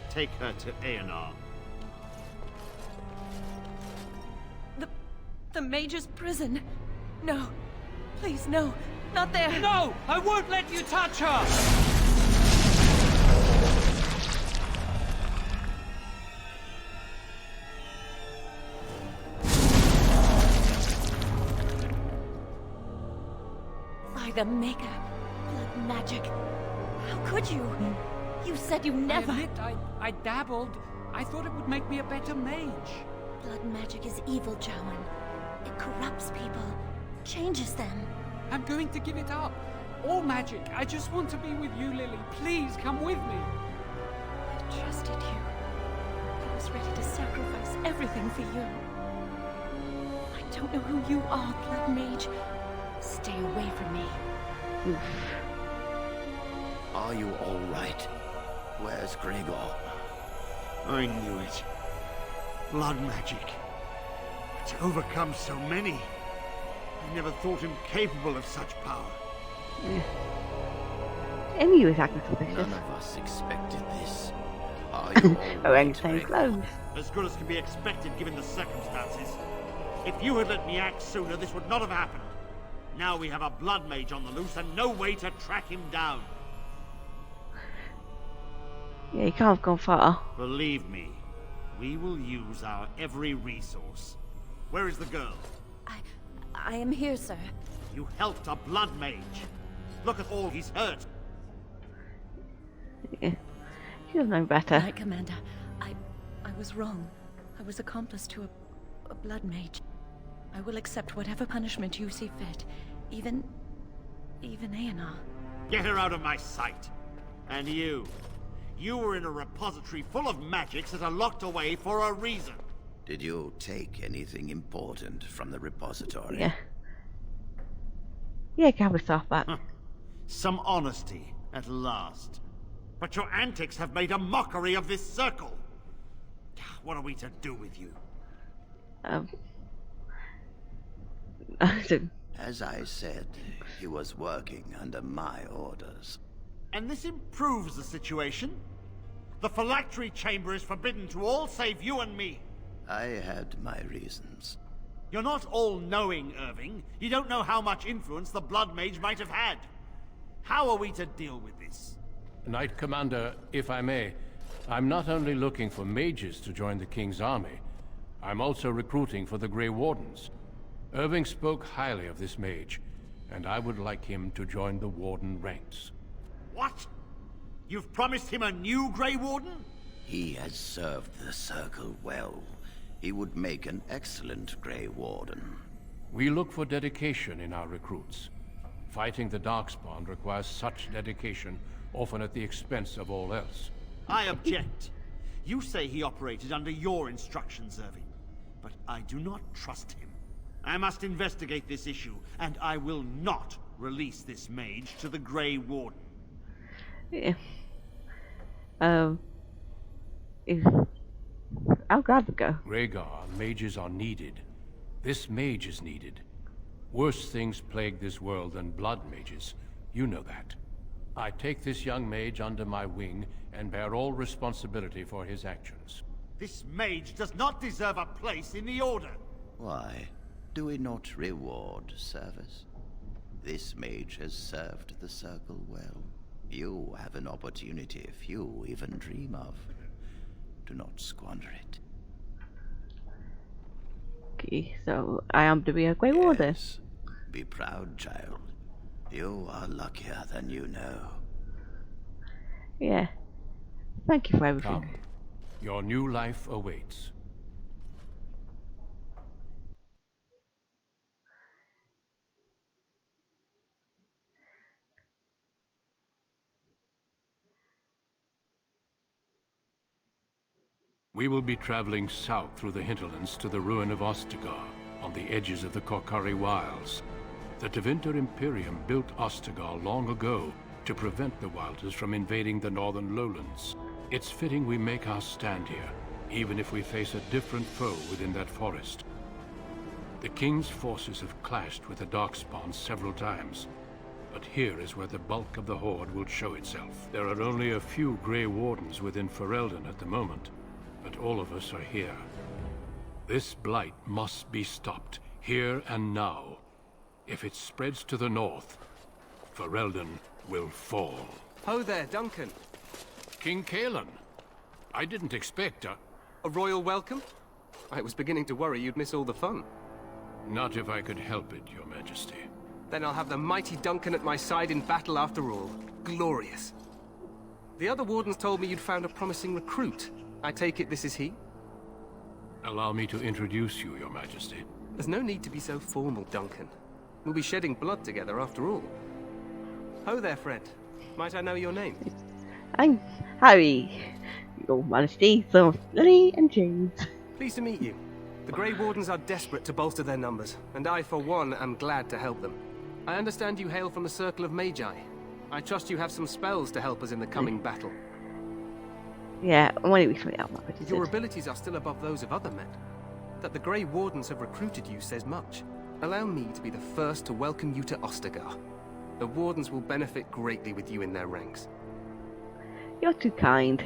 Speaker 3: Take her to Aenar.
Speaker 10: The mage's prison. No. Please, no. Not there!
Speaker 5: No! I won't let you touch her!
Speaker 17: By the Maker, blood magic. How could you? You said you never...
Speaker 5: I admit, I dabbled. I thought it would make me a better mage.
Speaker 17: Blood magic is evil, Jowan. It corrupts people, changes them.
Speaker 5: I'm going to give it up. All magic. I just want to be with you, Lily. Please come with me.
Speaker 17: I trusted you. I was ready to sacrifice everything for you. I don't know who you are, Blood Mage. Stay away from me.
Speaker 4: Are you all right? Where's Gregor?
Speaker 3: I knew it. Blood magic. To overcome so many. I never thought him capable of such power.
Speaker 1: Yeah. Amy was acting suspicious.
Speaker 4: None of us expected this. Are you all right,
Speaker 1: same clothes.
Speaker 3: As good as can be expected given the circumstances. If you had let me act sooner, this would not have happened. Now we have a blood mage on the loose and no way to track him down.
Speaker 1: Yeah, you can't have gone far.
Speaker 3: Believe me, we will use our every resource. Where is the girl?
Speaker 17: I am here, sir.
Speaker 3: You helped a blood mage. Look at all he's hurt.
Speaker 1: Yeah. She doesn't know better.
Speaker 17: Knight Commander, I was wrong. I was accomplice to a blood mage. I will accept whatever punishment you see fit. Even Aenar.
Speaker 3: Get her out of my sight. And you. You were in a repository full of magics that are locked away for a reason.
Speaker 4: Did you take anything important from the repository?
Speaker 1: Yeah. Yeah, can have stuff back.
Speaker 3: Some honesty, at last. But your antics have made a mockery of this circle. What are we to do with you?
Speaker 4: As I said, he was working under my orders.
Speaker 3: And this improves the situation. The phylactery chamber is forbidden to all save you and me.
Speaker 4: I had my reasons.
Speaker 3: You're not all-knowing, Irving. You don't know how much influence the Blood Mage might have had. How are we to deal with this?
Speaker 2: Knight Commander, if I may, I'm not only looking for mages to join the King's army, I'm also recruiting for the Grey Wardens. Irving spoke highly of this mage, and I would like him to join the Warden ranks.
Speaker 3: What? You've promised him a new Grey Warden?
Speaker 4: He has served the Circle well. He would make an excellent Grey Warden.
Speaker 2: We look for dedication in our recruits. Fighting the Darkspawn requires such dedication, often at the expense of all else.
Speaker 3: I object. You say he operated under your instructions, Irving. But I do not trust him. I must investigate this issue, and I will not release this mage to the Grey Warden.
Speaker 1: Yeah. I'll grab the go.
Speaker 2: Rhaegar, mages are needed. This mage is needed. Worse things plague this world than blood mages. You know that. I take this young mage under my wing and bear all responsibility for his actions.
Speaker 3: This mage does not deserve a place in the Order.
Speaker 4: Why? Do we not reward service? This mage has served the Circle well. You have an opportunity few even dream of. Do not squander it.
Speaker 1: Okay, so I am to be a Grey Warden.
Speaker 4: Yes. Be proud, child. You are luckier than you know.
Speaker 1: Yeah. Thank you for everything.
Speaker 2: Come. Your new life awaits. We will be traveling south through the hinterlands to the ruin of Ostagar, on the edges of the Korkari Wilds. The Tevinter Imperium built Ostagar long ago to prevent the Wilders from invading the northern lowlands. It's fitting we make our stand here, even if we face a different foe within that forest. The King's forces have clashed with the Darkspawn several times, but here is where the bulk of the Horde will show itself. There are only a few Grey Wardens within Ferelden at the moment, but all of us are here. This blight must be stopped, here and now. If it spreads to the north, Ferelden will fall.
Speaker 13: Ho there, Duncan.
Speaker 2: King Kalen. I didn't expect
Speaker 13: a royal welcome? I was beginning to worry you'd miss all the fun.
Speaker 2: Not if I could help it, Your Majesty.
Speaker 13: Then I'll have the mighty Duncan at my side in battle after all. Glorious. The other wardens told me you'd found a promising recruit. I take it this is he?
Speaker 2: Allow me to introduce you, Your Majesty.
Speaker 13: There's no need to be so formal, Duncan. We'll be shedding blood together after all. Ho there, friend. Might I know your name?
Speaker 1: I'm Harry, Your Majesty, son of Lily and James.
Speaker 13: Pleased to meet you. The Grey Wardens are desperate to bolster their numbers, and I, for one, am glad to help them. I understand you hail from the Circle of Magi. I trust you have some spells to help us in the coming battle.
Speaker 1: Yeah, I want to be something else.
Speaker 13: Your abilities are still above those of other men. That the Grey Wardens have recruited you says much. Allow me to be the first to welcome you to Ostagar. The Wardens will benefit greatly with you in their ranks.
Speaker 1: You're too kind.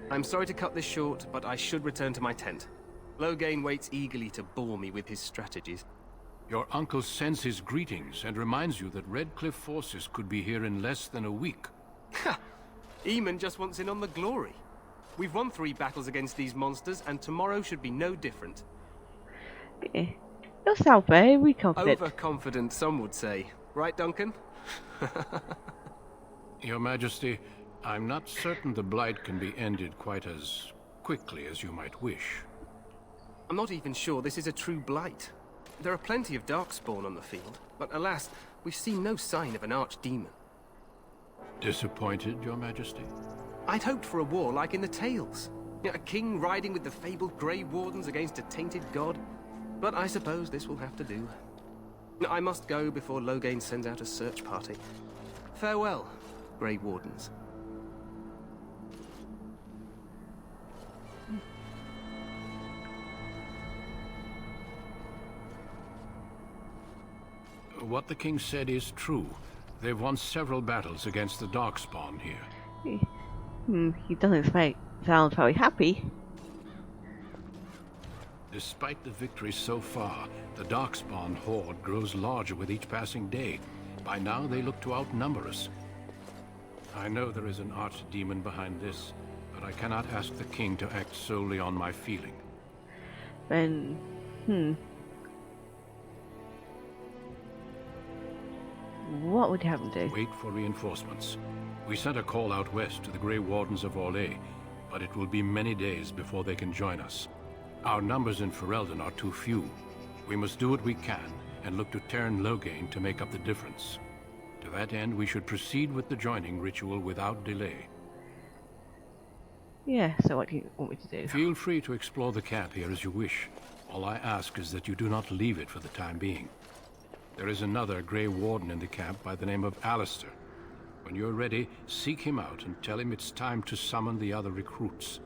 Speaker 13: I'm sorry to cut this short, but I should return to my tent. Loghain waits eagerly to bore me with his strategies.
Speaker 2: Your uncle sends his greetings and reminds you that Redcliffe forces could be here in less than a week.
Speaker 13: Ha! Eamon just wants in on the glory. We've won 3 battles against these monsters, and tomorrow should be no different.
Speaker 1: You sound very confident.
Speaker 13: Overconfident, some would say. Right, Duncan?
Speaker 2: Your Majesty, I'm not certain the Blight can be ended quite as quickly as you might wish.
Speaker 13: I'm not even sure this is a true Blight. There are plenty of Darkspawn on the field, but alas, we've seen no sign of an archdemon.
Speaker 2: Disappointed, Your Majesty?
Speaker 13: I'd hoped for a war like in the tales. A king riding with the fabled Grey Wardens against a tainted god. But I suppose this will have to do. I must go before Loghain sends out a search party. Farewell, Grey Wardens.
Speaker 2: What the king said is true. They've won several battles against the Darkspawn here.
Speaker 1: He doesn't sound very happy.
Speaker 2: Despite the victories so far, the Darkspawn horde grows larger with each passing day. By now, they look to outnumber us. I know there is an archdemon behind this, but I cannot ask the king to act solely on my feeling.
Speaker 1: Then, what would you have him do?
Speaker 2: Wait for reinforcements. We sent a call out west to the Grey Wardens of Orlais, but it will be many days before they can join us. Our numbers in Ferelden are too few. We must do what we can, and look to Teyrn Loghain to make up the difference. To that end, we should proceed with the joining ritual without delay.
Speaker 1: Yeah, so what do you want me to do?
Speaker 2: Feel free to explore the camp here as you wish. All I ask is that you do not leave it for the time being. There is another Grey Warden in the camp by the name of Alistair. When you're ready, seek him out and tell him it's time to summon the other recruits.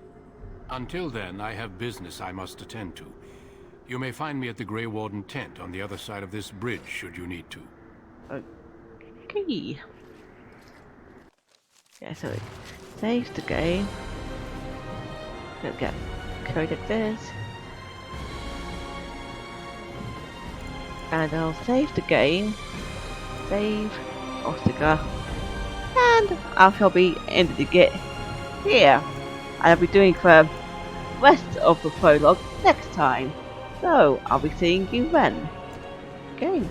Speaker 2: Until then, I have business I must attend to. You may find me at the Grey Warden tent on the other side of this bridge, should you need to.
Speaker 1: Okay. Yeah, so it saves the game. Don't get coded this. And I'll save the game. Save Ostagar. And I shall be ending it here. I'll be doing the rest of the prologue next time. So I'll be seeing you then. Okay.